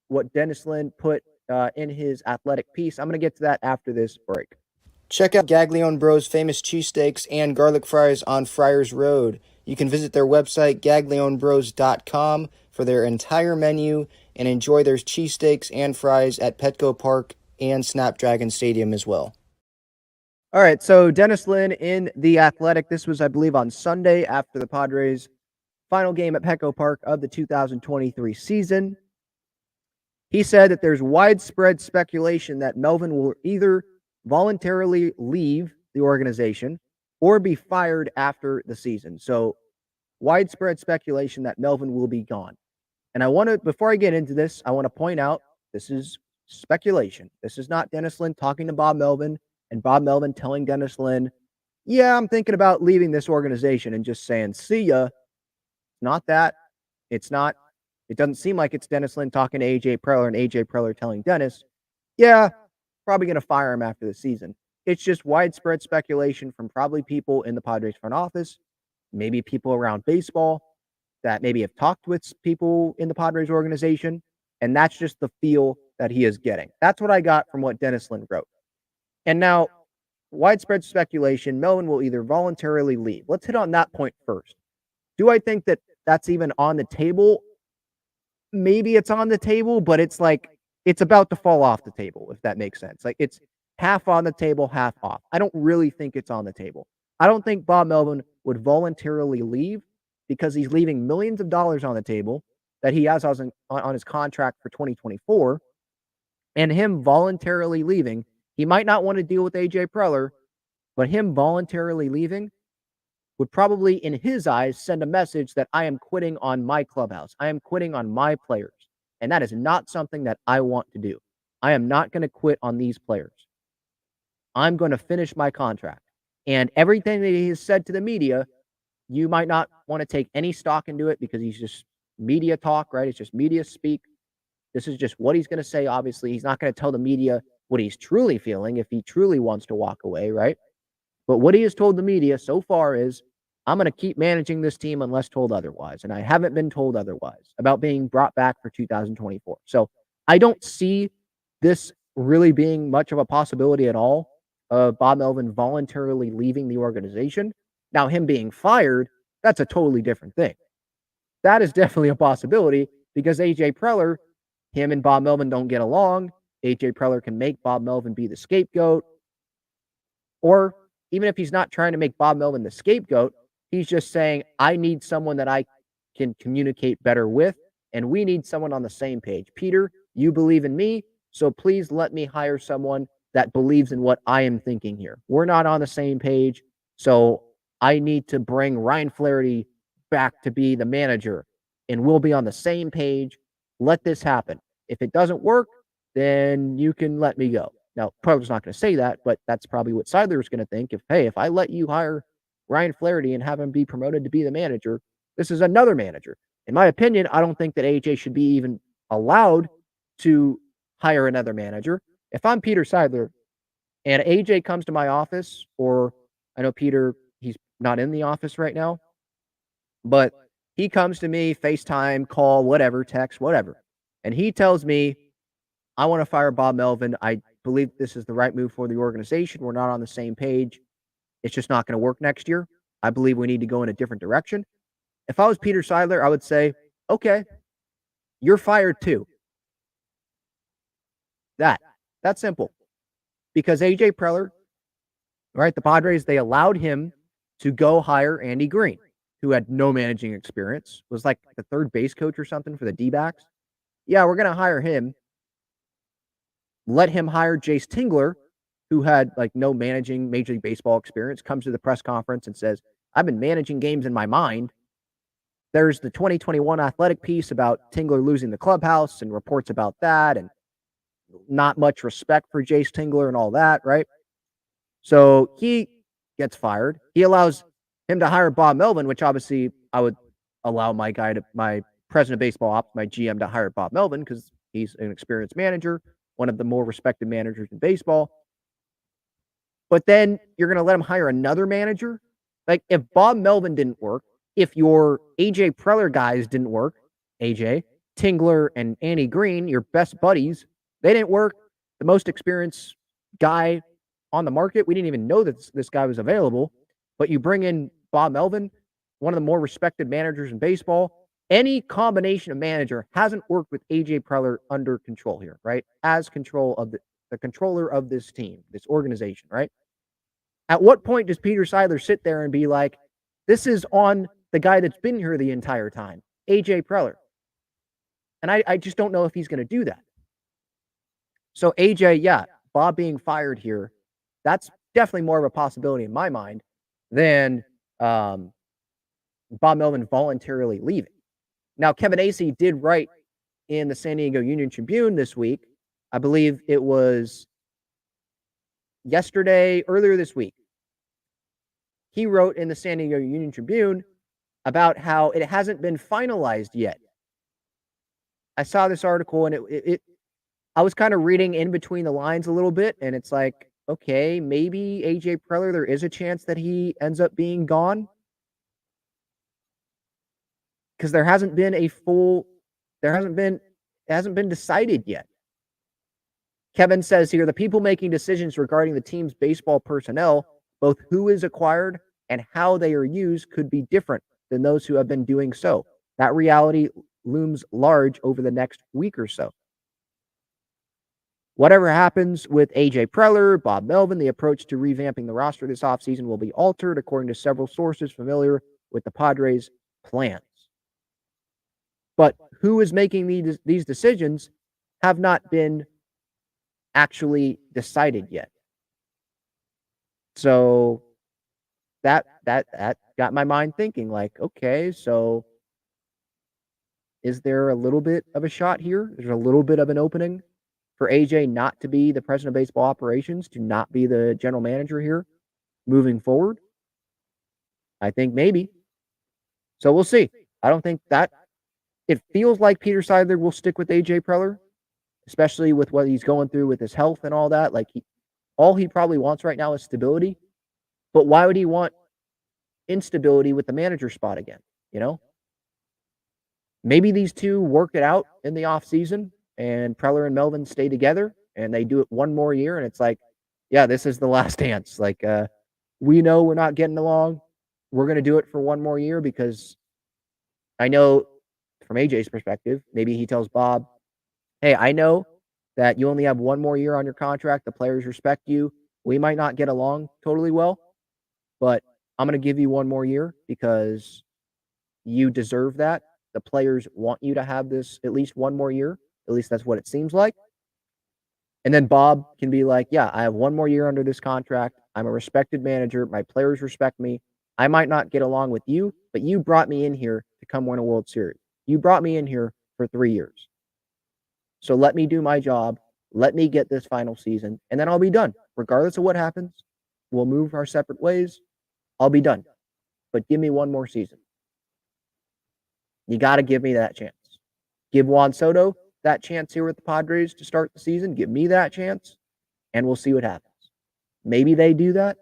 what Dennis Lin put in his Athletic piece. I'm going to get to that after this break. Check out Gaglione Bros' famous cheesesteaks and garlic fries on Friars Road. You can visit their website, gaglionebros.com, for their entire menu and enjoy their cheesesteaks and fries at Petco Park and Snapdragon Stadium as well. All right, so Dennis Lin in The Athletic. This was, I believe, on Sunday after the Padres' final game at Petco Park of the 2023 season. He said that there's widespread speculation that Melvin will either voluntarily leave the organization or be fired after the season. So widespread speculation that Melvin will be gone. And I want to, before I get into this, I want to point out this is speculation. This is not Dennis Lin talking to Bob Melvin and Bob Melvin telling Dennis Lin, yeah, I'm thinking about leaving this organization and just saying, see ya. Not that. It's not. It doesn't seem like it's Dennis Lin talking to AJ Preller and AJ Preller telling Dennis, yeah, probably going to fire him after the season. It's just widespread speculation from probably people in the Padres front office, maybe people around baseball that maybe have talked with people in the Padres organization, and that's just the feel that he is getting. That's what I got from what Dennis Lin wrote. And now, widespread speculation, Melvin will either voluntarily leave. Let's hit on that point first. Do I think that that's even on the table? Maybe it's on the table, but it's like, it's about to fall off the table, if that makes sense. Like it's half on the table, half off. I don't really think it's on the table. I don't think Bob Melvin would voluntarily leave because he's leaving millions of dollars on the table that he has on his contract for 2024. And him voluntarily leaving, he might not want to deal with AJ Preller, but him voluntarily leaving would probably, in his eyes, send a message that I am quitting on my clubhouse. I am quitting on my players. And that is not something that I want to do. I am not going to quit on these players. I'm going to finish my contract. And everything that he has said to the media, you might not want to take any stock into it because he's just media talk, right? It's just media speak. This is just what he's going to say. Obviously, he's not going to tell the media what he's truly feeling if he truly wants to walk away, right? But what he has told the media so far is, I'm going to keep managing this team unless told otherwise. And I haven't been told otherwise about being brought back for 2024. So I don't see this really being much of a possibility at all of Bob Melvin voluntarily leaving the organization. Now, him being fired, that's a totally different thing. That is definitely a possibility because AJ Preller, him and Bob Melvin don't get along. AJ Preller can make Bob Melvin be the scapegoat. Or even if he's not trying to make Bob Melvin the scapegoat, he's just saying, I need someone that I can communicate better with, and we need someone on the same page. Peter, you believe in me, so please let me hire someone that believes in what I am thinking here. We're not on the same page, so I need to bring Ryan Flaherty back to be the manager, and we'll be on the same page. Let this happen. If it doesn't work, then you can let me go. Now, Preller's not going to say that, but that's probably what Seidler's going to think. If I let you hire Ryan Flaherty and have him be promoted to be the manager, this is another manager. In my opinion, I don't think that AJ should be even allowed to hire another manager. If I'm Peter Seidler, And AJ comes to my office, or I know Peter, he's not in the office right now, but he comes to me, FaceTime, call, whatever, text, whatever. And he tells me, I want to fire Bob Melvin. I believe this is the right move for the organization. We're not on the same page. It's just not going to work next year. I believe we need to go in a different direction. If I was Peter Seidler, I would say, okay, you're fired too. That's simple. Because AJ Preller, right, the Padres, they allowed him to go hire Andy Green, who had no managing experience, was like the third base coach or something for the D-backs. Yeah, we're going to hire him. Let him hire Jace Tingler, who had like no managing Major League Baseball experience, comes to the press conference and says, I've been managing games in my mind. There's the 2021 athletic piece about Tingler losing the clubhouse and reports about that and not much respect for Jace Tingler and all that, right? So he gets fired. He allows him to hire Bob Melvin, which obviously I would allow my president of baseball ops, my GM, to hire Bob Melvin because he's an experienced manager, one of the more respected managers in baseball. But then you're going to let him hire another manager? Like, if Bob Melvin didn't work, if your AJ Preller guys didn't work, AJ, Tingler, and Andy Green, your best buddies, they didn't work. The most experienced guy on the market, we didn't even know that this guy was available. But you bring in Bob Melvin, one of the more respected managers in baseball. Any combination of manager hasn't worked with AJ Preller under control here, right? As control of the controller of this team, this organization, right? At what point does Peter Seidler sit there and be like, this is on the guy that's been here the entire time, AJ Preller? And I just don't know if he's going to do that. So AJ, yeah, Bob being fired here, that's definitely more of a possibility in my mind than Bob Melvin voluntarily leaving. Now, Kevin Acee did write in the San Diego Union Tribune this week, I believe it was earlier this week. He wrote in the San Diego Union Tribune about how it hasn't been finalized yet. I saw this article and I was kind of reading in between the lines a little bit, and it's like, okay, maybe AJ Preller, there is a chance that he ends up being gone. Because it hasn't been decided yet. Kevin says here, the people making decisions regarding the team's baseball personnel, both who is acquired and how they are used, could be different than those who have been doing so. That reality looms large over the next week or so. Whatever happens with AJ Preller, Bob Melvin, the approach to revamping the roster this offseason will be altered, according to several sources familiar with the Padres' plans. But who is making these decisions have not been actually decided yet. So that got my mind thinking, like, okay, so is there a little bit of a shot here? There's a little bit of an opening for AJ not to be the president of baseball operations, to not be the general manager here moving forward? I think maybe. So we'll see. I don't think that it feels like Peter Seidler will stick with AJ Preller, especially with what he's going through with his health and all that. Like, all he probably wants right now is stability. But why would he want instability with the manager spot again? You know, maybe these two work it out in the offseason and Preller and Melvin stay together and they do it one more year. And it's like, yeah, this is the last dance. Like, we know we're not getting along. We're going to do it for one more year, because I know from AJ's perspective, maybe he tells Bob, hey, I know that you only have one more year on your contract. The players respect you. We might not get along totally well, but I'm going to give you one more year because you deserve that. The players want you to have this at least one more year. At least that's what it seems like. And then Bob can be like, yeah, I have one more year under this contract. I'm a respected manager. My players respect me. I might not get along with you, but you brought me in here to come win a World Series. You brought me in here for 3 years. So let me do my job. Let me get this final season, and then I'll be done. Regardless of what happens, we'll move our separate ways. I'll be done. But give me one more season. You got to give me that chance. Give Juan Soto that chance here with the Padres to start the season. Give me that chance, and we'll see what happens. maybe they do that.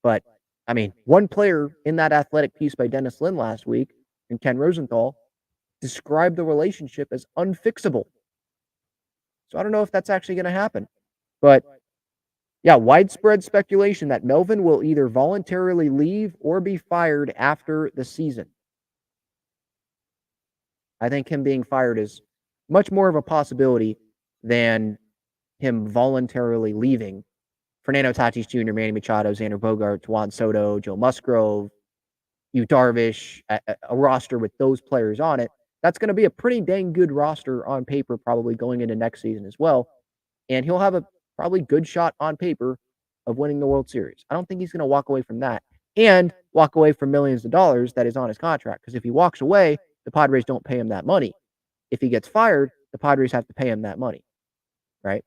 But, I mean, one player in that athletic piece by Dennis Lin last week and Ken Rosenthal described the relationship as unfixable. So I don't know if that's actually going to happen. But, yeah, widespread speculation that Melvin will either voluntarily leave or be fired after the season. I think him being fired is much more of a possibility than him voluntarily leaving. Fernando Tatis Jr., Manny Machado, Xander Bogaerts, Juan Soto, Joe Musgrove, Yu Darvish, a roster with those players on it. That's going to be a pretty dang good roster on paper probably going into next season as well. And he'll have a probably good shot on paper of winning the World Series. I don't think he's going to walk away from that and walk away from millions of dollars that is on his contract. Because if he walks away, the Padres don't pay him that money. If he gets fired, the Padres have to pay him that money, right?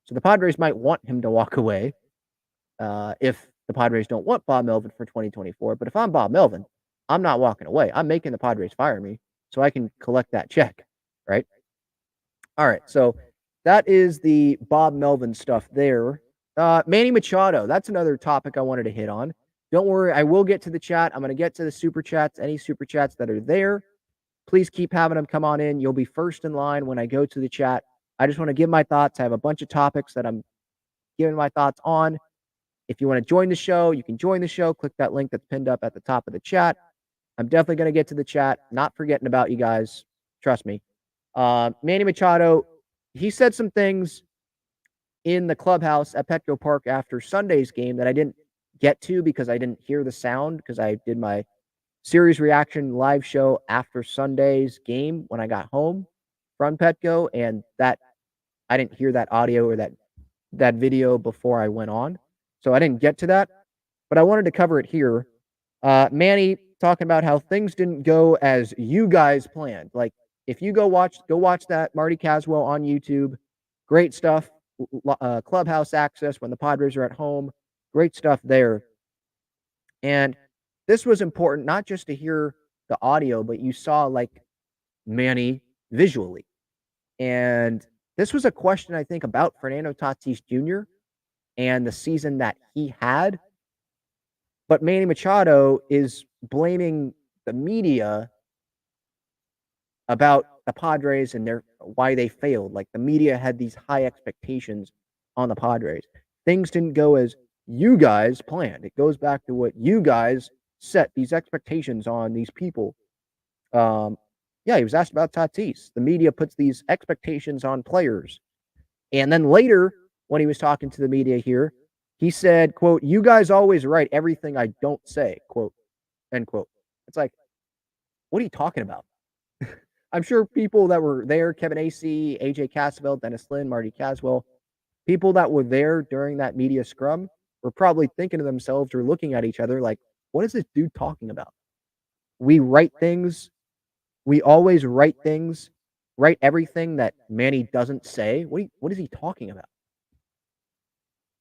So the Padres might want him to walk away if the Padres don't want Bob Melvin for 2024. But if I'm Bob Melvin, I'm not walking away. I'm making the Padres fire me so I can collect that check, right? All right, so that is the Bob Melvin stuff there. Manny Machado, that's another topic I wanted to hit on. Don't worry, I will get to the chat. I'm going to get to the super chats, any super chats that are there. Please keep having them come on in. You'll be first in line when I go to the chat. I just want to give my thoughts. I have a bunch of topics that I'm giving my thoughts on. If you want to join the show, you can join the show. Click that link that's pinned up at the top of the chat. I'm definitely going to get to the chat. Not forgetting about you guys. Trust me. Manny Machado, he said some things in the clubhouse at Petco Park after Sunday's game that I didn't get to because I didn't hear the sound because I did my series reaction live show after Sunday's game when I got home from Petco, and that I didn't hear that audio or that video before I went on. So I didn't get to that, but I wanted to cover it here. Manny talking about how things didn't go as you guys planned. Like, if you go watch that Marty Caswell on YouTube. Great stuff. Clubhouse access when the Padres are at home. Great stuff there. And this was important, not just to hear the audio, but you saw like Manny visually. And this was a question, I think, about Fernando Tatis Jr. and the season that he had. But Manny Machado is blaming the media about the Padres and why they failed. Like, the media had these high expectations on the Padres. Things didn't go as you guys planned. It goes back to what you guys set these expectations on these people. Yeah, he was asked about Tatis. The media puts these expectations on players. And then later, when he was talking to the media here, he said, quote, "You guys always write everything I don't say," quote, end quote. It's like, what are you talking about? I'm sure people that were there, Kevin Acee, AJ Cassavell, Dennis Lin, Marty Caswell, people that were there during that media scrum were probably thinking to themselves or looking at each other like, what is this dude talking about? We write things. We always write things, write everything that Manny doesn't say. What is he talking about?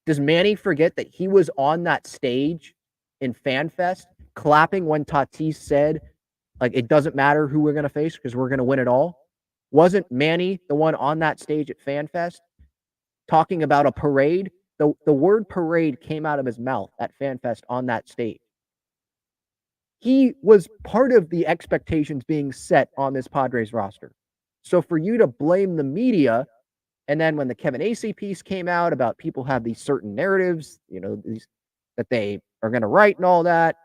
Does Manny forget that he was on that stage in FanFest clapping when Tatis said, like, it doesn't matter who we're going to face because we're going to win it all? Wasn't Manny the one on that stage at FanFest talking about a parade? The word parade came out of his mouth at FanFest on that stage. He was part of the expectations being set on this Padres roster. So for you to blame the media, and then when the Kevin Acee piece came out about people have these certain narratives, these that they are going to write and all that,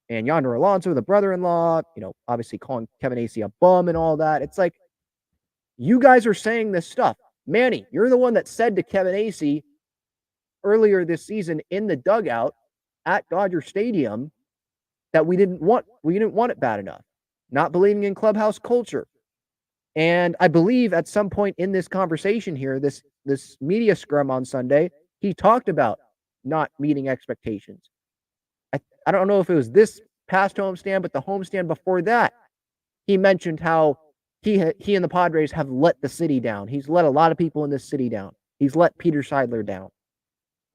and Yonder Alonso, the brother-in-law, obviously calling Kevin Acee a bum and all that. It's like, you guys are saying this stuff. Manny, you're the one that said to Kevin Acee earlier this season in the dugout at Dodger Stadium that we didn't want it bad enough. Not believing in clubhouse culture. And I believe at some point in this conversation here, this media scrum on Sunday, he talked about not meeting expectations. I don't know if it was this past homestand, but the homestand before that, he mentioned how he and the Padres have let the city down. He's let a lot of people in this city down. He's let Peter Seidler down.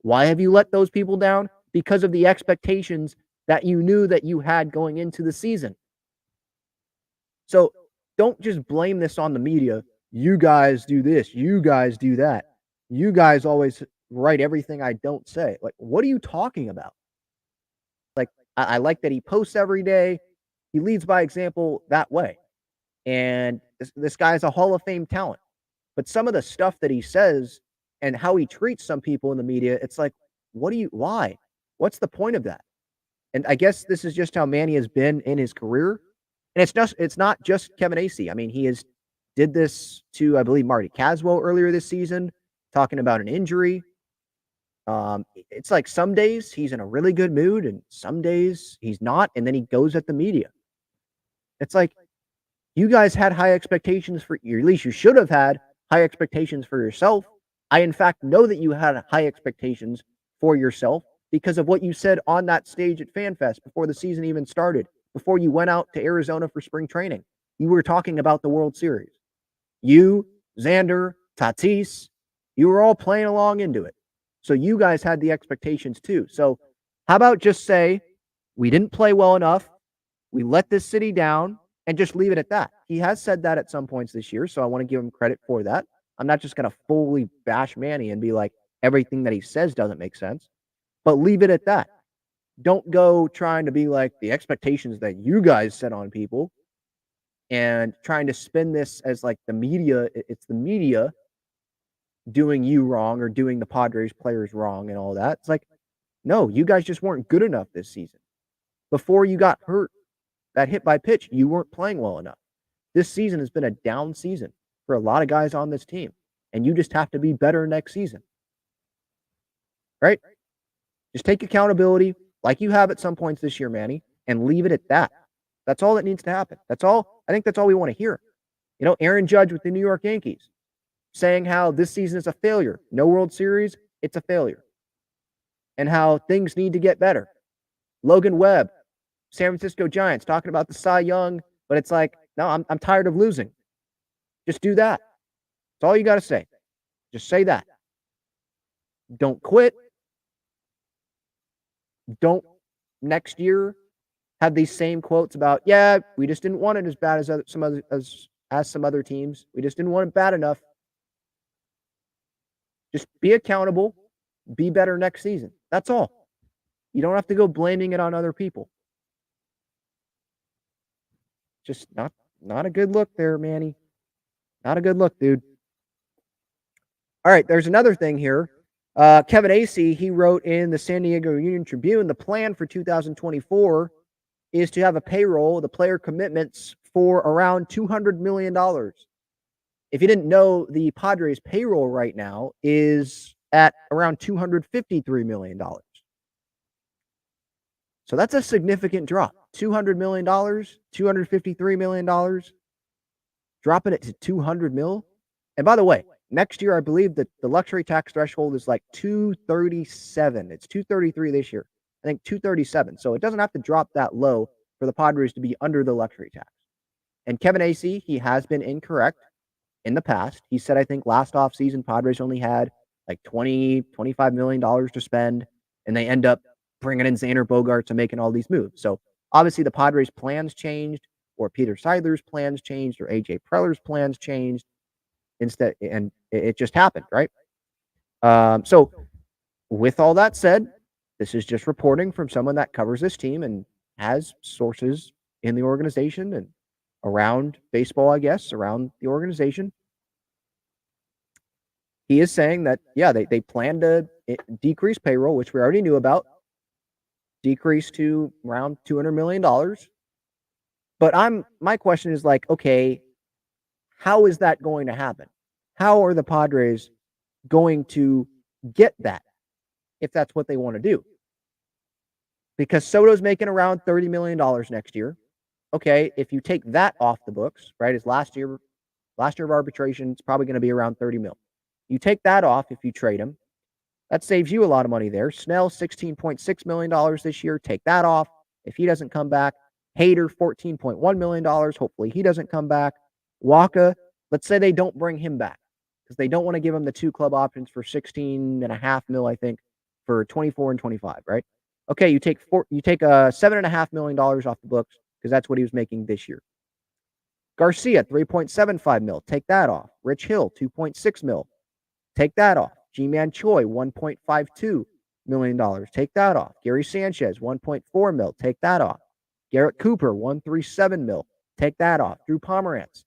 Why have you let those people down? Because of the expectations that you knew that you had going into the season. So don't just blame this on the media. You guys do this. You guys do that. You guys always write everything I don't say. Like, what are you talking about? Like, I like that he posts every day. He leads by example that way. And this guy's a Hall of Fame talent. But some of the stuff that he says and how he treats some people in the media, it's like, why? What's the point of that? And I guess this is just how Manny has been in his career. And it's not just Kevin Acee. I mean, he did this to, I believe, Marty Caswell earlier this season, talking about an injury. It's like some days he's in a really good mood and some days he's not, and then he goes at the media. It's like, you guys had high expectations for you, or at least you should have had high expectations for yourself. I, in fact, know that you had high expectations for yourself because of what you said on that stage at FanFest before the season even started, before you went out to Arizona for spring training. You were talking about the World Series. You, Xander, Tatis, you were all playing along into it. So you guys had the expectations too. So how about just say, we didn't play well enough, we let this city down, and just leave it at that. He has said that at some points this year, so I want to give him credit for that. I'm not just going to fully bash Manny and be like, everything that he says doesn't make sense, but leave it at that. Don't go trying to be like the expectations that you guys set on people and trying to spin this as like the media. It's the media doing you wrong or doing the Padres players wrong and all that. It's like, no, you guys just weren't good enough this season. Before you got hurt, that hit by pitch, you weren't playing well enough. This season has been a down season for a lot of guys on this team, and you just have to be better next season. Right? Just take accountability like you have at some points this year, Manny, and leave it at that. That's all that needs to happen. That's all. I think that's all we want to hear. You know, Aaron Judge with the New York Yankees saying how this season is a failure. No World Series, it's a failure. And how things need to get better. Logan Webb, San Francisco Giants, talking about the Cy Young, but it's like, no, I'm tired of losing. Just do that. That's all you got to say. Just say that. Don't quit. Don't next year have these same quotes about, yeah, we just didn't want it as bad as some other teams. We just didn't want it bad enough. Just be accountable. Be better next season. That's all. You don't have to go blaming it on other people. Just not a good look there, Manny. Not a good look, dude. All right, there's another thing here. Kevin Acee, he wrote in the San Diego Union Tribune, the plan for 2024 is to have a payroll, the player commitments for around $200 million. If you didn't know, the Padres payroll right now is at around $253 million. So that's a significant drop. $200 million, $253 million, dropping it to 200 mil. And by the way, next year, I believe that the luxury tax threshold is like 237. It's 233 this year. I think 237. So it doesn't have to drop that low for the Padres to be under the luxury tax. And Kevin Acee, he has been incorrect in the past. He said, I think last offseason, Padres only had like $25 million to spend, and they end up bringing in Xander Bogaerts and making all these moves. So obviously the Padres' plans changed, or Peter Seidler's plans changed, or AJ Preller's plans changed instead, and it just happened, right? So with all that said, this is just reporting from someone that covers this team and has sources in the organization and around baseball, I guess, around the organization. He is saying that, yeah, they plan to decrease payroll, which we already knew about, decrease to around $200 million. But my question is like, okay, how is that going to happen? How are the Padres going to get that if that's what they want to do? Because Soto's making around $30 million next year. Okay, if you take that off the books, right, as last year of arbitration, it's probably going to be around 30 mil. You take that off if you trade him. That saves you a lot of money there. Snell, $16.6 million this year. Take that off if he doesn't come back. Hader, $14.1 million. Hopefully he doesn't come back. Waka, let's say they don't bring him back because they don't want to give him the two club options for $16.5 million, I think, for 24 and 25, right? Okay, you take $7.5 million off the books because that's what he was making this year. Garcia, $3.75 million. Take that off. Rich Hill, $2.6 million. Take that off. G-Man Choi, $1.52 million. Take that off. Gary Sanchez, $1.4 million. Take that off. Garrett Cooper, $137 million. Take that off. Drew Pomerantz,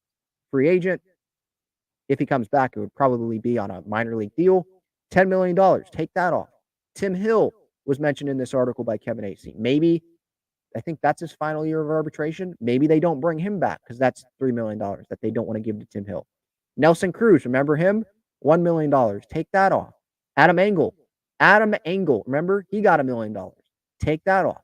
free agent. If he comes back, it would probably be on a minor league deal. $10 million. Take that off. Tim Hill was mentioned in this article by Kevin Acee. Maybe, I think that's his final year of arbitration. Maybe they don't bring him back because that's $3 million that they don't want to give to Tim Hill. Nelson Cruz, remember him? $1 million. Take that off. Adam Engel, remember? He got $1 million. Take that off.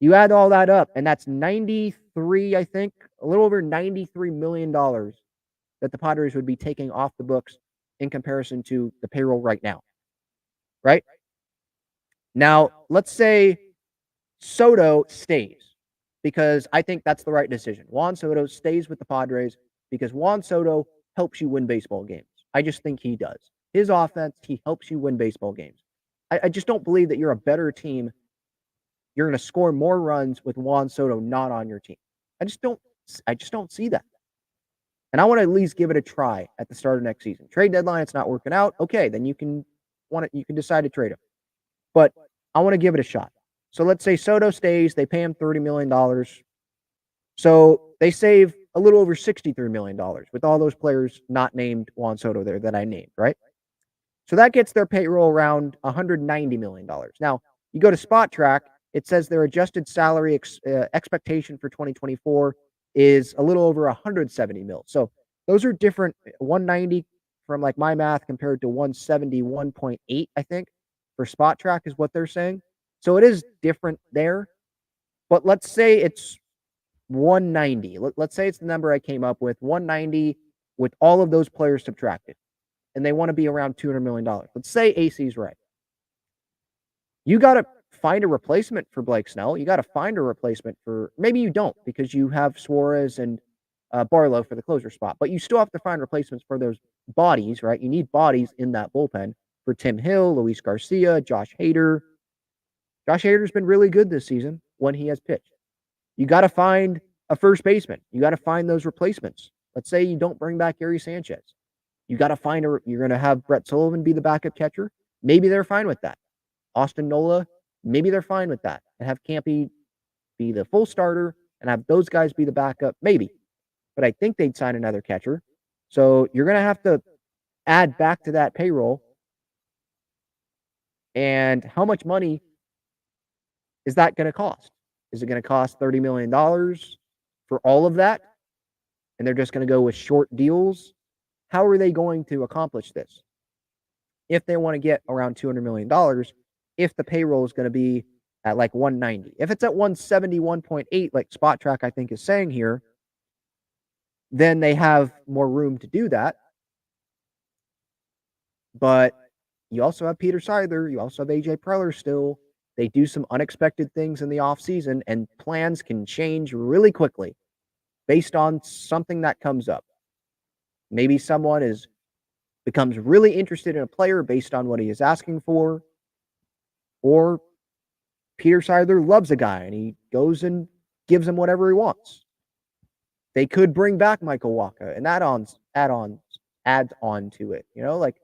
You add all that up, and that's 93, I think, a little over $93 million that the Padres would be taking off the books in comparison to the payroll right now. Right? Now, let's say Soto stays, because I think that's the right decision. Juan Soto stays with the Padres because Juan Soto helps you win baseball games. I just think he does. His offense, he helps you win baseball games. I just don't believe that you're a better team. You're going to score more runs with Juan Soto not on your team. I just don't see that. And I want to at least give it a try at the start of next season. Trade deadline, it's not working out. Okay, then you can decide to trade him. But I want to give it a shot. So let's say Soto stays, they pay him $30 million. So they save a little over $63 million with all those players not named Juan Soto there that I named, right? So that gets their payroll around $190 million. Now, you go to Spot Track, it says their adjusted salary expectation for 2024 is a little over $170 million. So those are different. 190 from like my math compared to 171.8, I think, for Spot Track is what they're saying. So it is different there. But let's say it's 190. Let's say it's the number I came up with, 190 with all of those players subtracted. And they want to be around $200 million. Let's say AC's right. You got to find a replacement for Blake Snell. You got to find a replacement for, maybe you don't because you have Suarez and Barlow for the closer spot, but you still have to find replacements for those bodies, right? You need bodies in that bullpen for Tim Hill, Luis Garcia, Josh Hader. Josh Hader's been really good this season when he has pitched. You got to find a first baseman. You got to find those replacements. Let's say you don't bring back Gary Sanchez. You got to find you're going to have Brett Sullivan be the backup catcher. Maybe they're fine with that. Austin Nola, maybe they're fine with that. And have Campy be the full starter and have those guys be the backup. Maybe. But I think they'd sign another catcher. So you're going to have to add back to that payroll. And how much money is that going to cost? Is it going to cost $30 million for all of that? And they're just going to go with short deals? How are they going to accomplish this? If they want to get around $200 million, if the payroll is going to be at like 190. If it's at 171.8, like Spot Track, I think, is saying here, then they have more room to do that. But you also have Peter Seidler. You also have AJ Preller still. They do some unexpected things in the offseason, and plans can change really quickly based on something that comes up. Maybe someone becomes really interested in a player based on what he is asking for. Or Peter Seidler loves a guy and he goes and gives him whatever he wants. They could bring back Michael Wacha and adds on to it. You know, like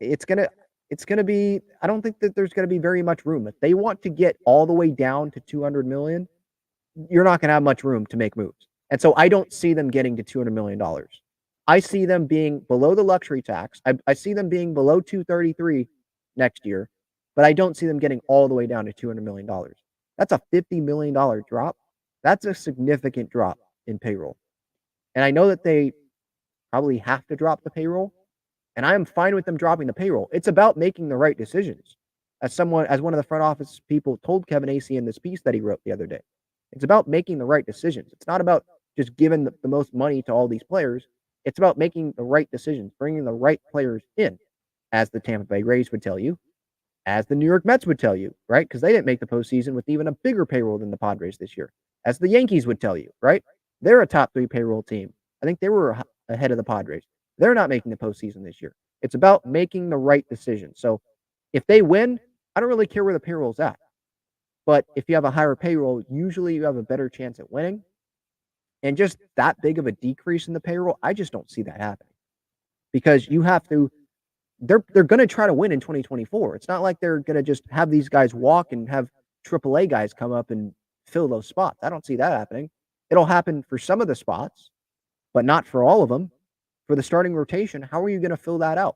it's gonna be, I don't think that there's gonna be very much room. If they want to get all the way down to 200 million, you're not gonna have much room to make moves. And so I don't see them getting to $200 million. I see them being below the luxury tax. I see them being below 233 next year, but I don't see them getting all the way down to $200 million. That's a $50 million drop. That's a significant drop in payroll. And I know that they probably have to drop the payroll, and I am fine with them dropping the payroll. It's about making the right decisions. As one of the front office people told Kevin Acee in this piece that he wrote the other day, it's about making the right decisions. It's not about just giving the most money to all these players. It's about making the right decisions, bringing the right players in, as the Tampa Bay Rays would tell you, as the New York Mets would tell you, right? Because they didn't make the postseason with even a bigger payroll than the Padres this year, as the Yankees would tell you, right? They're a top 3 payroll team. I think they were ahead of the Padres. They're not making the postseason this year. It's about making the right decision. So if they win, I don't really care where the payroll's at. But if you have a higher payroll, usually you have a better chance at winning. And just that big of a decrease in the payroll, I just don't see that happening. because you have to. They're going to try to win in 2024. It's not like they're going to just have these guys walk and have AAA guys come up and fill those spots. I don't see that happening. It'll happen for some of the spots, but not for all of them. For the starting rotation, how are you going to fill that out?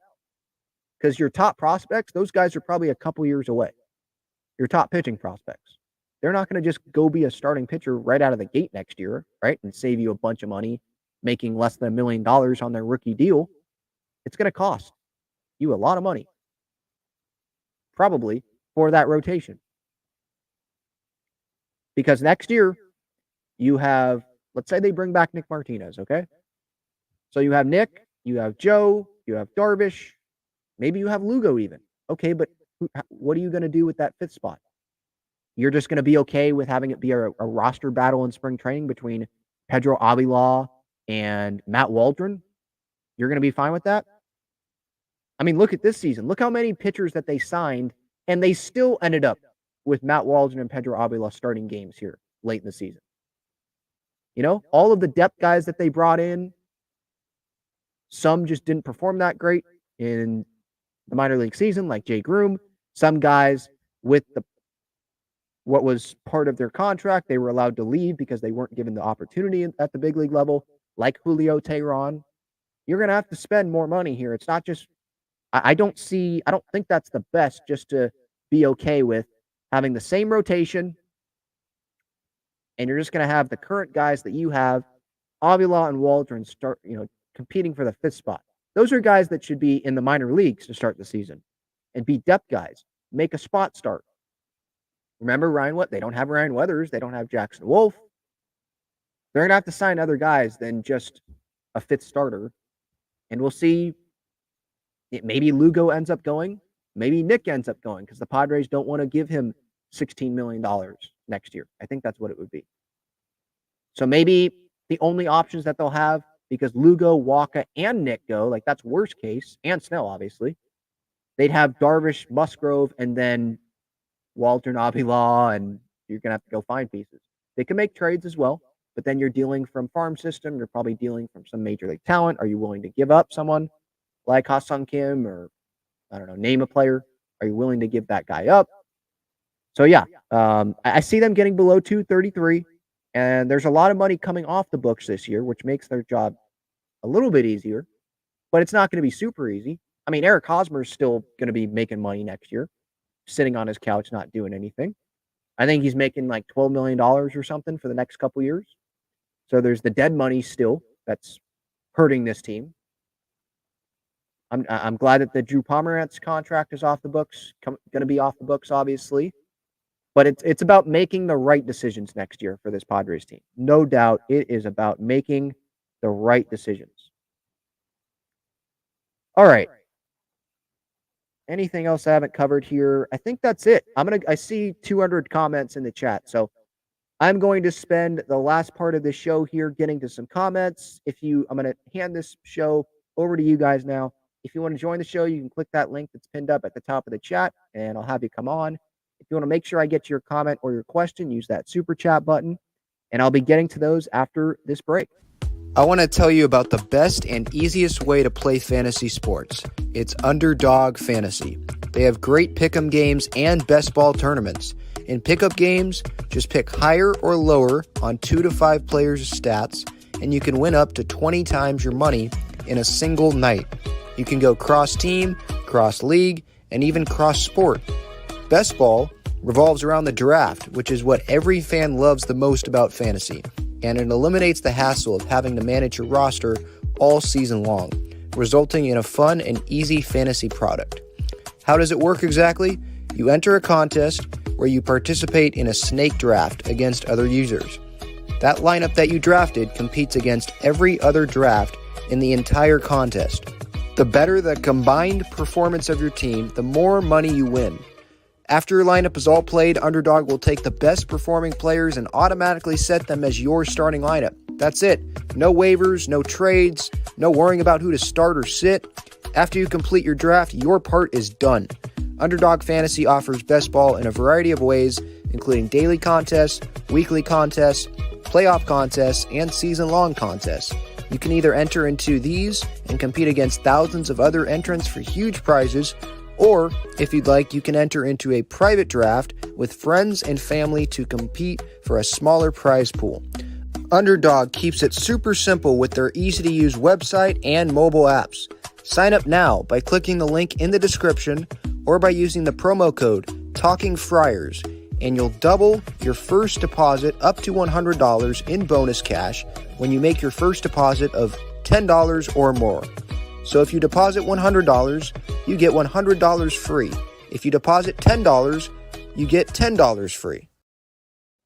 Because your top prospects, those guys are probably a couple years away. Your top pitching prospects. They're not going to just go be a starting pitcher right out of the gate next year, right? And save you a bunch of money, making less than $1 million on their rookie deal. It's going to cost you a lot of money, probably, for that rotation. Because next year, you have, let's say they bring back Nick Martinez, okay? So you have Nick, you have Joe, you have Darvish, maybe you have Lugo even. Okay, but what are you going to do with that fifth spot? You're just going to be okay with having it be a roster battle in spring training between Pedro Avila and Matt Waldron? You're going to be fine with that? I mean, look at this season. Look how many pitchers that they signed, and they still ended up with Matt Waldron and Pedro Avila starting games here late in the season. You know, all of the depth guys that they brought in, some just didn't perform that great in the minor league season, like Jay Groom. Some guys with what was part of their contract, they were allowed to leave because they weren't given the opportunity at the big league level, like Julio Teheran. You're going to have to spend more money here. It's not just, I don't think that's the best, just to be okay with having the same rotation, and you're just going to have the current guys that you have, Avila and Waldron, start, competing for the fifth spot. Those are guys that should be in the minor leagues to start the season and be depth guys. Make a spot start. Remember they don't have Ryan Weathers. They don't have Jackson Wolf. They're going to have to sign other guys than just a fifth starter. And we'll see. Maybe Lugo ends up going. Maybe Nick ends up going because the Padres don't want to give him $16 million next year. I think that's what it would be. So maybe the only options that they'll have, because Lugo, Waka, and Nick go, like that's worst case, and Snell, obviously, they'd have Darvish, Musgrove, and then Waldron, Avila, and you're going to have to go find pieces. They can make trades as well, but then you're dealing from farm system. You're probably dealing from some major league talent. Are you willing to give up someone like Ha-Sung Kim, or I don't know, name a player? Are you willing to give that guy up? So yeah, I see them getting below 233, and there's a lot of money coming off the books this year, which makes their job a little bit easier, but it's not going to be super easy. I mean, Eric Hosmer is still going to be making money next year, sitting on his couch, not doing anything. I think he's making like $12 million or something for the next couple years. So there's the dead money still that's hurting this team. I'm glad that the Drew Pomerantz contract is off the books, going to be off the books, obviously. But it's about making the right decisions next year for this Padres team. No doubt it is about making the right decisions. All right. Anything else I haven't covered here? I think that's it. I see 200 comments in the chat. So I'm going to spend the last part of the show here getting to some comments. I'm going to hand this show over to you guys now. If you want to join the show, you can click that link that's pinned up at the top of the chat, and I'll have you come on. If you want to make sure I get to your comment or your question, use that super chat button, and I'll be getting to those after this break. I want to tell you about the best and easiest way to play fantasy sports. It's Underdog Fantasy. They have great pick'em games and best ball tournaments. In pickup games, just pick higher or lower on 2 to 5 players' stats, and you can win up to 20 times your money in a single night. You can go cross-team, cross-league, and even cross-sport. Best ball revolves around the draft, which is what every fan loves the most about fantasy, and it eliminates the hassle of having to manage your roster all season long, resulting in a fun and easy fantasy product. How does it work exactly? You enter a contest where you participate in a snake draft against other users. That lineup that you drafted competes against every other draft in the entire contest. The better the combined performance of your team, the more money you win. After your lineup is all played, Underdog will take the best performing players and automatically set them as your starting lineup. That's it. No waivers, no trades, no worrying about who to start or sit. After you complete your draft, your part is done. Underdog Fantasy offers best ball in a variety of ways, including daily contests, weekly contests, playoff contests, and season-long contests. You can either enter into these and compete against thousands of other entrants for huge prizes, or if you'd like, you can enter into a private draft with friends and family to compete for a smaller prize pool. Underdog keeps it super simple with their easy-to-use website and mobile apps. Sign up now by clicking the link in the description or by using the promo code TALKINGFRIARS, and you'll double your first deposit up to $100 in bonus cash when you make your first deposit of $10 or more. So if you deposit $100, you get $100 free. If you deposit $10, you get $10 free.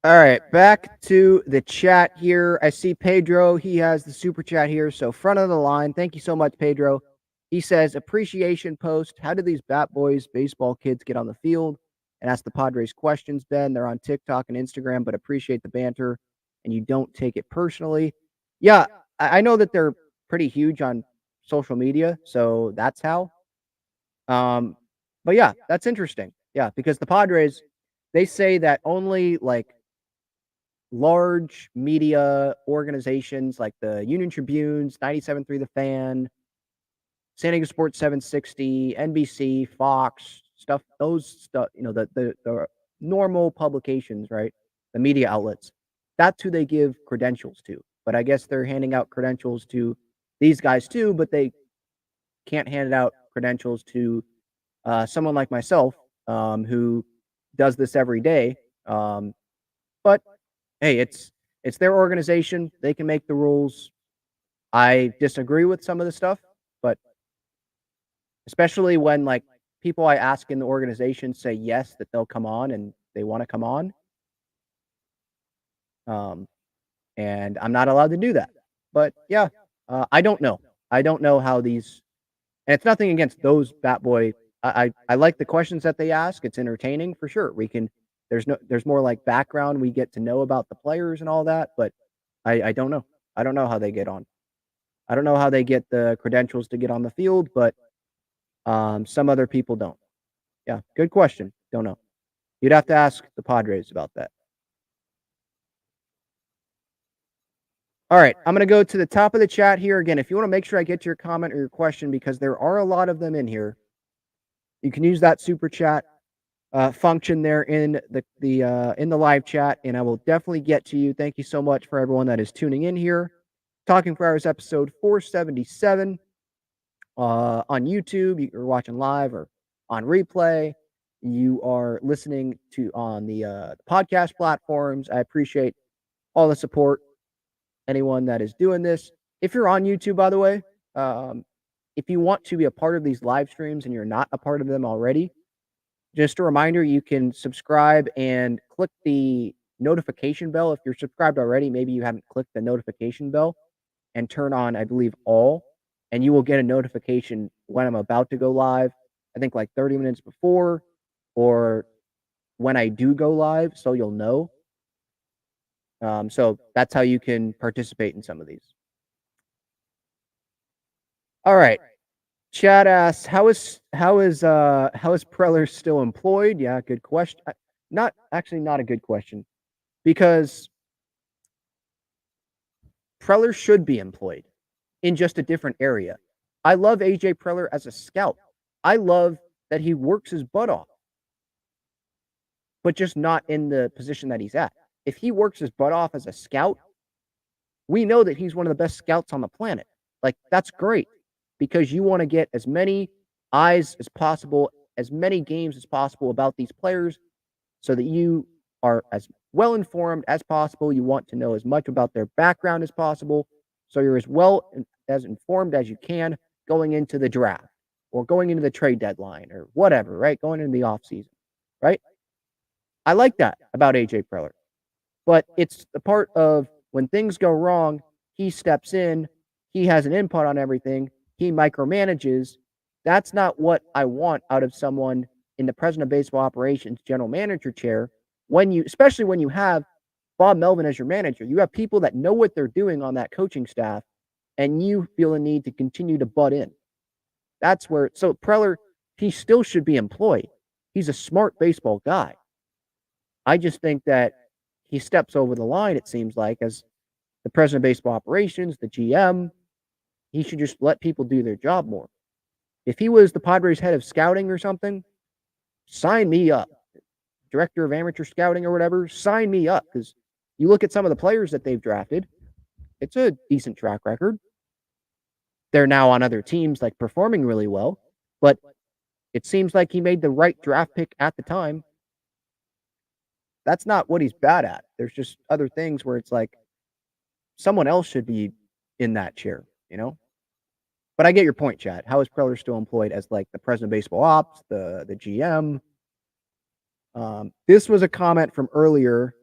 All right, back to the chat here. I see Pedro. He has the super chat here. So front of the line. Thank you so much, Pedro. He says, appreciation post. How did these Bat Boys baseball kids get on the field? And ask the Padres questions, Ben. They're on TikTok and Instagram, but appreciate the banter and you don't take it personally. Yeah, I know that they're pretty huge on social media, so that's how. But yeah, that's interesting. Yeah, because the Padres, they say that only like large media organizations like the Union Tribunes, 97.3 The Fan, San Diego Sports 760, NBC, Fox, those stuff, the normal publications, right? The media outlets. That's who they give credentials to. But I guess they're handing out credentials to these guys too, but they can't hand out credentials to someone like myself who does this every day. But hey, it's their organization. They can make the rules. I disagree with some of the stuff, but especially when like people I ask in the organization say yes, that they'll come on and they want to come on. And I'm not allowed to do that. But yeah, I don't know. I don't know how these, and it's nothing against those Bat Boy. I like the questions that they ask. It's entertaining for sure. There's more like background we get to know about the players and all that, but I don't know. I don't know how they get on. I don't know how they get the credentials to get on the field, but some other people don't. Yeah, good question. Don't know. You'd have to ask the Padres about that. All right, I'm going to go to the top of the chat here again. If you want to make sure I get to your comment or your question, because there are a lot of them in here, you can use that super chat function there in the live chat, and I will definitely get to you. Thank you so much for everyone that is tuning in here. Talking for Hours episode 477 on YouTube. You're watching live or on replay. You are listening to on the podcast platforms. I appreciate all the support. Anyone that is doing this. If you're on YouTube, by the way, if you want to be a part of these live streams and you're not a part of them already, just a reminder, you can subscribe and click the notification bell. If you're subscribed already, maybe you haven't clicked the notification bell, and turn on, I believe, all, and you will get a notification when I'm about to go live. I think like 30 minutes before or when I do go live, so you'll know. So that's how you can participate in some of these. All right. Chad asks, how is Preller still employed? Yeah, good question. Not a good question, because Preller should be employed in just a different area. I love AJ Preller as a scout. I love that he works his butt off, but just not in the position that he's at. If he works his butt off as a scout, we know that he's one of the best scouts on the planet. Like, that's great, because you want to get as many eyes as possible, as many games as possible about these players, so that you are as well informed as possible. You want to know as much about their background as possible, so you're as well as informed as you can going into the draft or going into the trade deadline or whatever, right? Going into the offseason, right? I like that about AJ Preller. But it's the part of when things go wrong, he steps in, he has an input on everything, he micromanages. That's not what I want out of someone in the president of baseball operations general manager chair, especially when you have Bob Melvin as your manager. You have people that know what they're doing on that coaching staff, and you feel a need to continue to butt in. That's where, so Preller, he still should be employed. He's a smart baseball guy. I just think that he steps over the line, it seems like, as the president of baseball operations, the GM, he should just let people do their job more. If he was the Padres head of scouting or something, sign me up. Director of amateur scouting or whatever, sign me up, because you look at some of the players that they've drafted, it's a decent track record. They're now on other teams, like performing really well, but it seems like he made the right draft pick at the time. That's not what he's bad at. There's just other things where it's like someone else should be in that chair, you know? But I get your point, Chad. How is Preller still employed as like the president of baseball ops, the GM? This was a comment from earlier.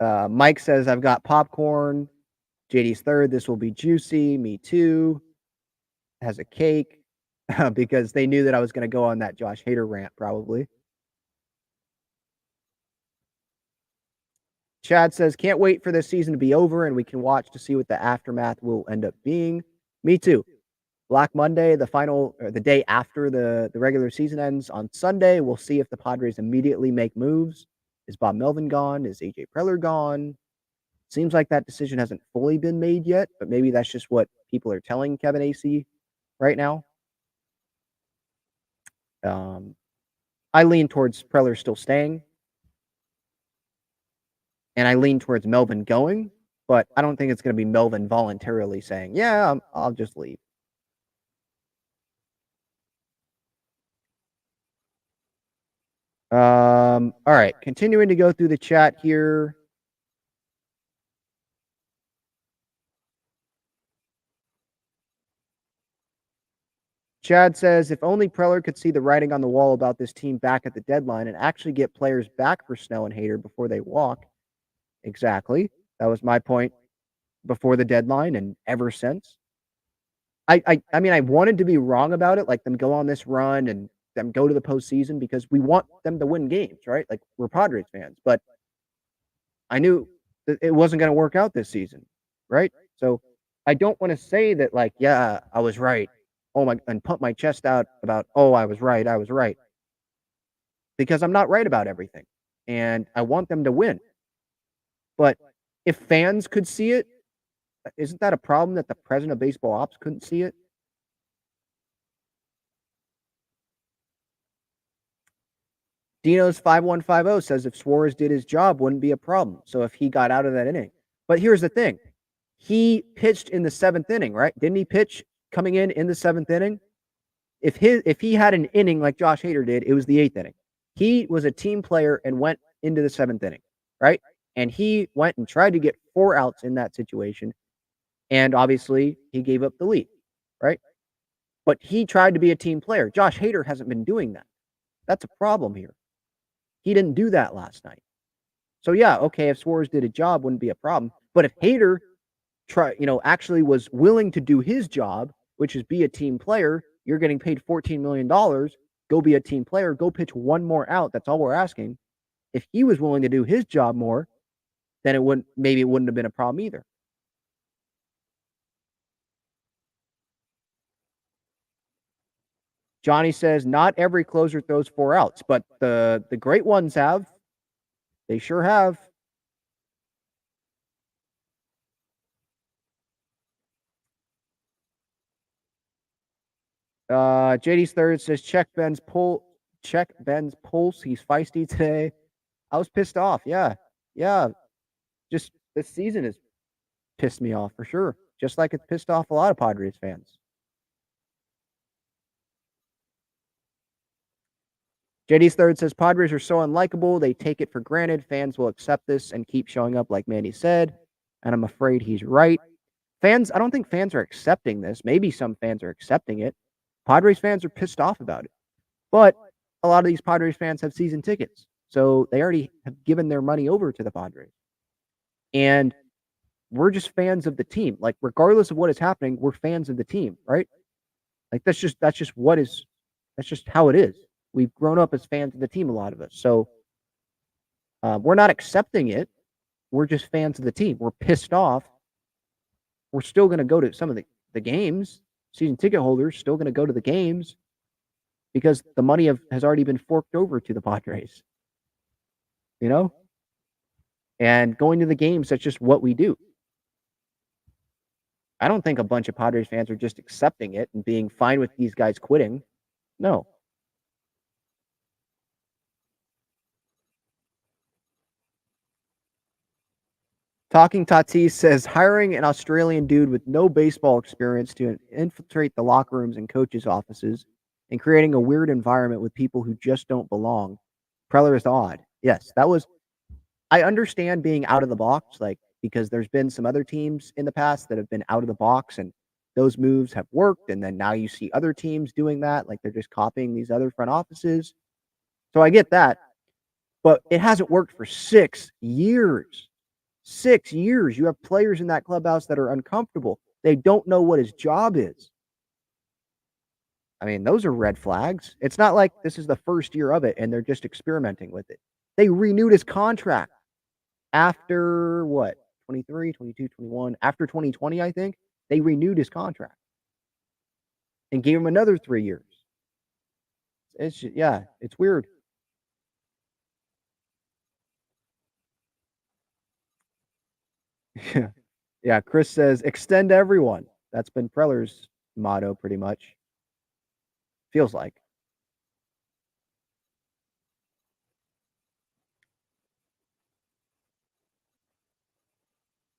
Mike says, I've got popcorn. JD's third. This will be juicy. Me too. Has a cake because they knew that I was going to go on that Josh Hader rant probably. Chad says, can't wait for this season to be over and we can watch to see what the aftermath will end up being. Me too. Black Monday, the day after the regular season ends on Sunday. We'll see if the Padres immediately make moves. Is Bob Melvin gone? Is AJ Preller gone? Seems like that decision hasn't fully been made yet, but maybe that's just what people are telling Kevin Acee right now. I lean towards Preller still staying. And I lean towards Melvin going, but I don't think it's going to be Melvin voluntarily saying, yeah, I'll just leave. All right, continuing to go through the chat here. Chad says, if only Preller could see the writing on the wall about this team back at the deadline and actually get players back for Snell and Hader before they walk. Exactly. That was my point before the deadline and ever since. I mean, I wanted to be wrong about it, like them go on this run and them go to the postseason because we want them to win games, right? Like we're Padres fans, but I knew that it wasn't going to work out this season, right? So I don't want to say that like, yeah, I was right. Oh my, and pump my chest out about, oh, I was right. Because I'm not right about everything. And I want them to win. But if fans could see it, isn't that a problem that the president of baseball ops couldn't see it? Dino's 5150 says if Suarez did his job, wouldn't be a problem. So if he got out of that inning. But here's the thing. He pitched in the 7th inning, right? Didn't he pitch coming in the 7th inning? If he had an inning like Josh Hader did, it was the 8th inning. He was a team player and went into the 7th inning, right? And he went and tried to get 4 outs in that situation. And obviously, he gave up the lead, right? But he tried to be a team player. Josh Hader hasn't been doing that. That's a problem here. He didn't do that last night. So yeah, okay, if Suarez did a job, wouldn't be a problem. But if Hader actually was willing to do his job, which is be a team player, you're getting paid $14 million, go be a team player, go pitch 1 more out. That's all we're asking. If he was willing to do his job more, then it wouldn't have been a problem either. Johnny says, not every closer throws 4 outs, but the great ones have. They sure have. JD's third says, check Ben's pulse. He's feisty today. I was pissed off. Yeah. Just this season has pissed me off for sure. Just like it's pissed off a lot of Padres fans. JD's third says, Padres are so unlikable. They take it for granted. Fans will accept this and keep showing up like Manny said. And I'm afraid he's right. I don't think fans are accepting this. Maybe some fans are accepting it. Padres fans are pissed off about it. But a lot of these Padres fans have season tickets. So they already have given their money over to the Padres. And we're just fans of the team. Like, regardless of what is happening, we're fans of the team, right? Like, that's just how it is. We've grown up as fans of the team, a lot of us. So we're not accepting it. We're just fans of the team. We're pissed off. We're still going to go to some of the games. Season ticket holders still going to go to the games because the money has already been forked over to the Padres. You know? And going to the games, that's just what we do. I don't think a bunch of Padres fans are just accepting it and being fine with these guys quitting. No. Talking Tatis says hiring an Australian dude with no baseball experience to infiltrate the locker rooms and coaches' offices and creating a weird environment with people who just don't belong. Preller is odd. Yes, that was. I understand being out of the box, like, because there's been some other teams in the past that have been out of the box and those moves have worked. And then now you see other teams doing that, like they're just copying these other front offices. So I get that. But it hasn't worked for 6 years. 6 years. You have players in that clubhouse that are uncomfortable. They don't know what his job is. I mean, those are red flags. It's not like this is the first year of it and they're just experimenting with it. They renewed his contract after what? 23, 22, 21. After 2020, I think. They renewed his contract and gave him another 3 years. It's just, yeah, it's weird. Yeah. Yeah, Chris says extend everyone. That's been Preller's motto pretty much. Feels like.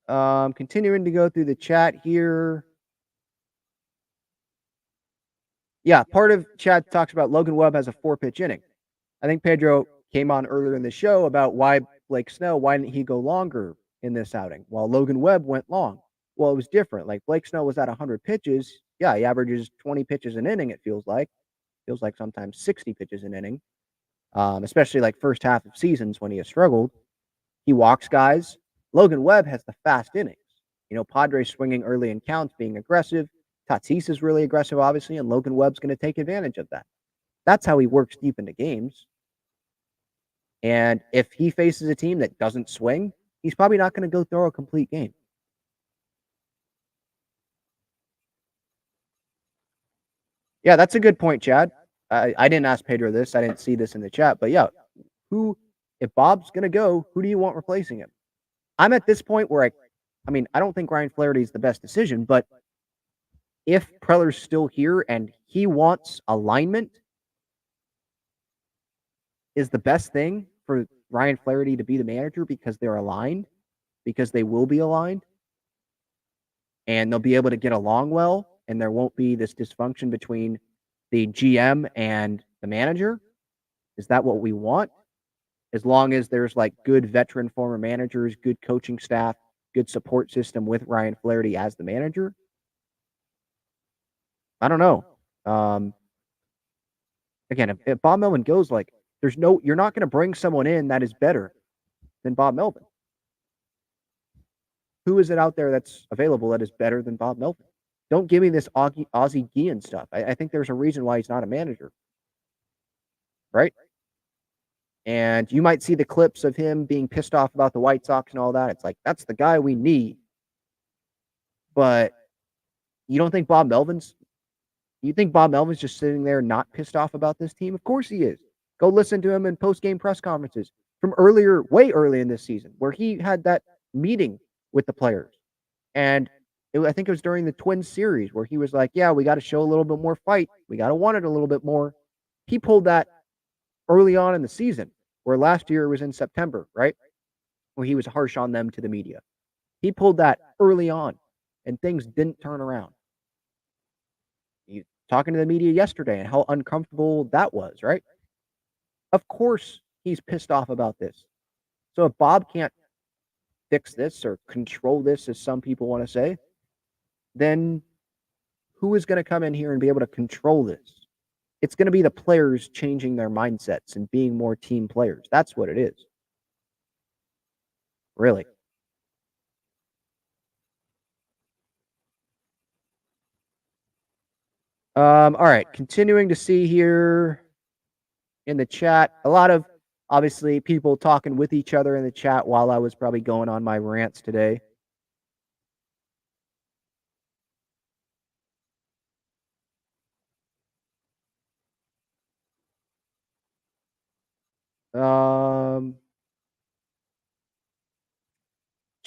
Continuing to go through the chat here. Yeah, part of chat talks about Logan Webb has a 4-pitch inning. I think Pedro came on earlier in the show about why Blake Snell, why didn't he go longer in this outing while Logan Webb went long? Well, it was different. Like Blake Snell was at 100 pitches. Yeah, he averages 20 pitches an inning, it feels like. Feels like sometimes 60 pitches an inning, especially like first half of seasons when he has struggled. He walks guys. Logan Webb has the fast innings. You know, Padres swinging early in counts, being aggressive. Tatis is really aggressive, obviously, and Logan Webb's going to take advantage of that. That's how he works deep into games. And if he faces a team that doesn't swing, he's probably not going to go throw a complete game. Yeah, that's a good point, Chad. I didn't ask Pedro this. I didn't see this in the chat. But yeah, if Bob's going to go, who do you want replacing him? I'm at this point where I don't think Ryan Flaherty is the best decision, but if Preller's still here and he wants alignment, is the best thing for Ryan Flaherty to be the manager because they're aligned, because they will be aligned, and they'll be able to get along well, and there won't be this dysfunction between the GM and the manager? Is that what we want? As long as there's like good veteran former managers, good coaching staff, good support system with Ryan Flaherty as the manager? I don't know. Again, if Bob Melvin goes, like, you're not going to bring someone in that is better than Bob Melvin. Who is it out there that's available that is better than Bob Melvin? Don't give me this Ozzie Guillen stuff. I think there's a reason why he's not a manager. Right? And you might see the clips of him being pissed off about the White Sox and all that. It's like, that's the guy we need. But you don't think you think Bob Melvin's just sitting there not pissed off about this team? Of course he is. Go listen to him in post-game press conferences from way early in this season, where he had that meeting with the players. And I think it was during the Twins series where he was like, yeah, we got to show a little bit more fight. We got to want it a little bit more. He pulled that early on in the season, where last year it was in September, right? Where he was harsh on them to the media. He pulled that early on, and things didn't turn around. You talking to the media yesterday and how uncomfortable that was, right? Of course he's pissed off about this. So if Bob can't fix this or control this, as some people want to say, then who is going to come in here and be able to control this? It's going to be the players changing their mindsets and being more team players. That's what it is. Really. All right. Continuing to see here in the chat, a lot of obviously people talking with each other in the chat while I was probably going on my rants today.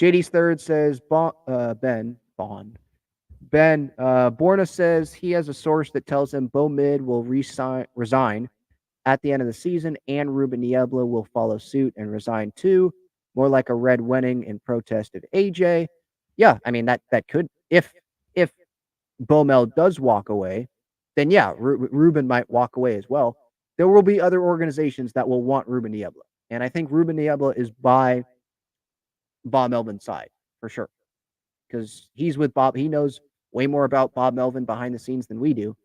JD's third says Ben Bond. Ben Borna says he has a source that tells him Bo Mid will resign at the end of the season, and Ruben Niebla will follow suit and resign too. More like a red wedding in protest of AJ. Yeah, I mean that could if Bo Mel does walk away, then yeah, Ruben might walk away as well. There will be other organizations that will want Ruben Niebla, and I think Ruben Niebla is by Bob Melvin's side for sure, because he's with Bob. He knows way more about Bob Melvin behind the scenes than we do.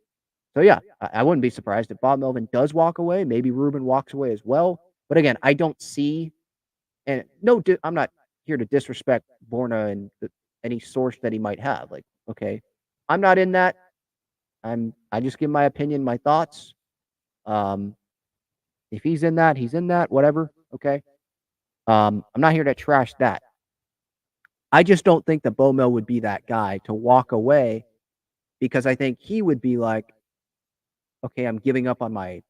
So yeah, I wouldn't be surprised if Bob Melvin does walk away. Maybe Ruben walks away as well. But again, I don't see, and no, I'm not here to disrespect Borna and any source that he might have. Like, okay, I'm not in that. I just give my opinion, my thoughts. If he's in that, he's in that. Whatever. Okay. I'm not here to trash that. I just don't think that Bo Mel would be that guy to walk away, because I think he would be like, okay, I'm giving up on my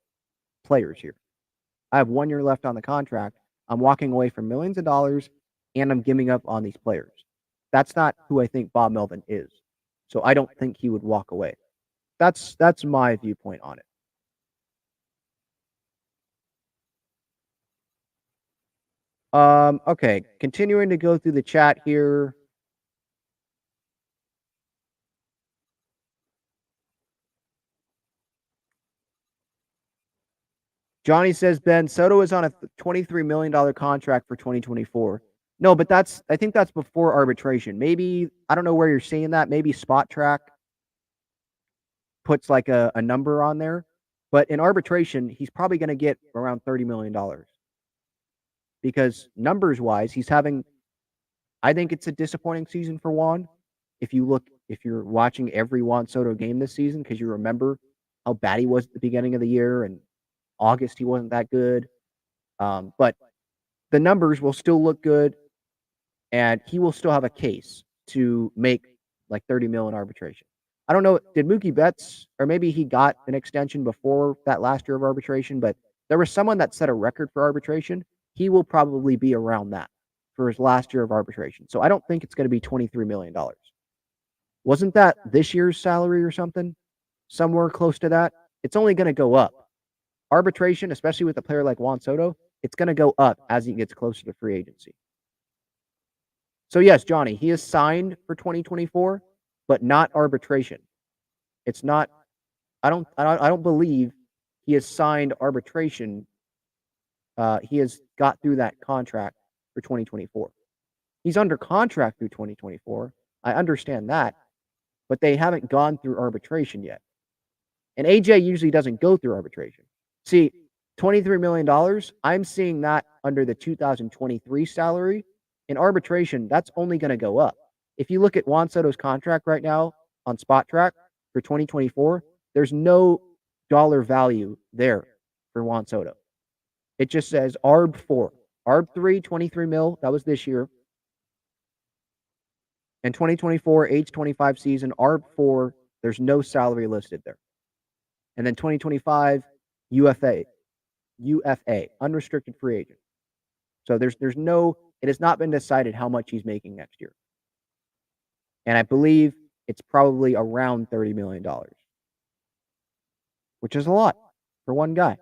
players here. I have 1 year left on the contract. I'm walking away from millions of dollars, and I'm giving up on these players. That's not who I think Bob Melvin is. So I don't think he would walk away. That's my viewpoint on it. Okay, continuing to go through the chat here. Johnny says, Ben, Soto is on a $23 million contract for 2024. No, but I think that's before arbitration. Maybe, I don't know where you're seeing that. Maybe Spot Track puts like a number on there. But in arbitration, he's probably going to get around $30 million. Because numbers wise, I think it's a disappointing season for Juan. If you're watching every Juan Soto game this season, because you remember how bad he was at the beginning of the year, and August he wasn't that good. But the numbers will still look good, and he will still have a case to make like 30 mil in arbitration. I don't know, did Mookie Betts, or maybe he got an extension before that last year of arbitration, but there was someone that set a record for arbitration. He will probably be around that for his last year of arbitration. So I don't think it's going to be $23 million. Wasn't that this year's salary or something? Somewhere close to that? It's only going to go up. Arbitration, especially with a player like Juan Soto, it's going to go up as he gets closer to free agency. So yes, Johnny, he is signed for 2024, but not arbitration. It's not. I don't believe he has signed arbitration. He has got through that contract for 2024. He's under contract through 2024. I understand that, but they haven't gone through arbitration yet. And AJ usually doesn't go through arbitration. See, $23 million, I'm seeing that under the 2023 salary. In arbitration, that's only going to go up. If you look at Juan Soto's contract right now on Spot Track for 2024, there's no dollar value there for Juan Soto. It just says ARB 4. ARB 3, 23 mil. That was this year. And 2024, age 25 season, ARB 4, there's no salary listed there. And then 2025, UFA, unrestricted free agent. So there's no, it has not been decided how much he's making next year. And I believe it's probably around $30 million, which is a lot for one guy.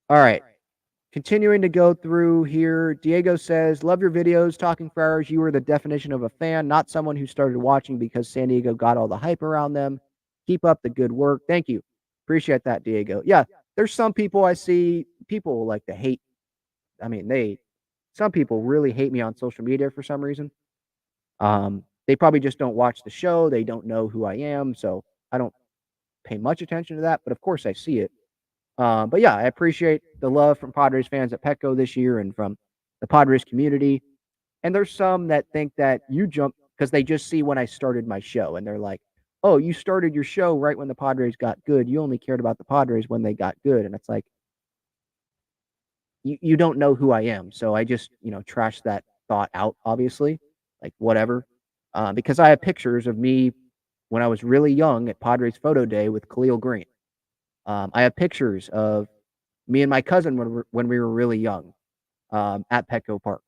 All right. Continuing to go through here, Diego says, love your videos, talking for hours. You are the definition of a fan, not someone who started watching because San Diego got all the hype around them. Keep up the good work. Thank you. Appreciate that, Diego. Yeah, there's some people I see, people like to hate. I mean, some people really hate me on social media for some reason. They probably just don't watch the show. They don't know who I am. So I don't pay much attention to that, but of course I see it. But yeah, I appreciate the love from Padres fans at Petco this year and from the Padres community. And there's some that think that you jump because they just see when I started my show and they're like, oh, you started your show right when the Padres got good. You only cared about the Padres when they got good. And it's like, you don't know who I am. So I just, trash that thought out, obviously, like whatever. Because I have pictures of me when I was really young at Padres photo day with Khalil Green. I have pictures of me and my cousin when we were really young, at Petco Park,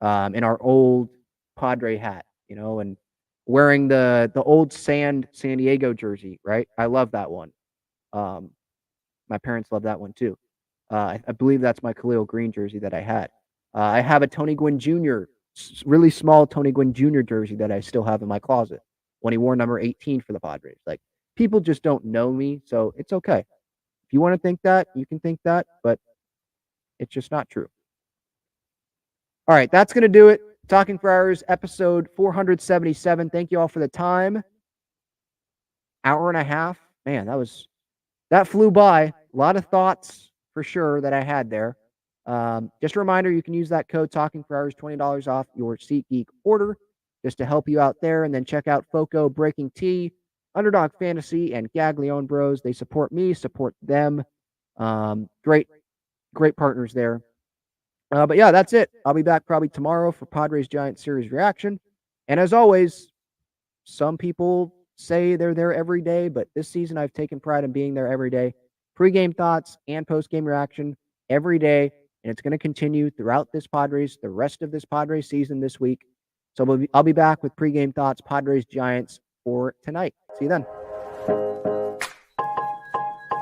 in our old Padre hat, and wearing the old San Diego jersey, right? I love that one. My parents love that one too. I believe that's my Khalil Green jersey that I had. I have a Tony Gwynn Jr., really small Tony Gwynn Jr. jersey that I still have in my closet when he wore number 18 for the Padres. Like, people just don't know me, so it's okay. If you want to think that, you can think that, but it's just not true. All right, that's going to do it. Talking for Hours, episode 477. Thank you all for the time. Hour and a half. Man, that flew by. A lot of thoughts for sure that I had there. Just a reminder, you can use that code Talking for Hours, $20 off your SeatGeek order, just to help you out there. And then check out Foco, Breaking Tea, Underdog Fantasy, and Gaglione Bros. They support me, support them. Great partners there. But yeah, that's it. I'll be back probably tomorrow for Padres Giants series reaction. And as always, some people say they're there every day, but this season I've taken pride in being there every day. Pre-game thoughts and post-game reaction every day, and it's going to continue throughout the rest of this Padres season this week. So I'll be back with pre-game thoughts, Padres Giants, for tonight. See you then.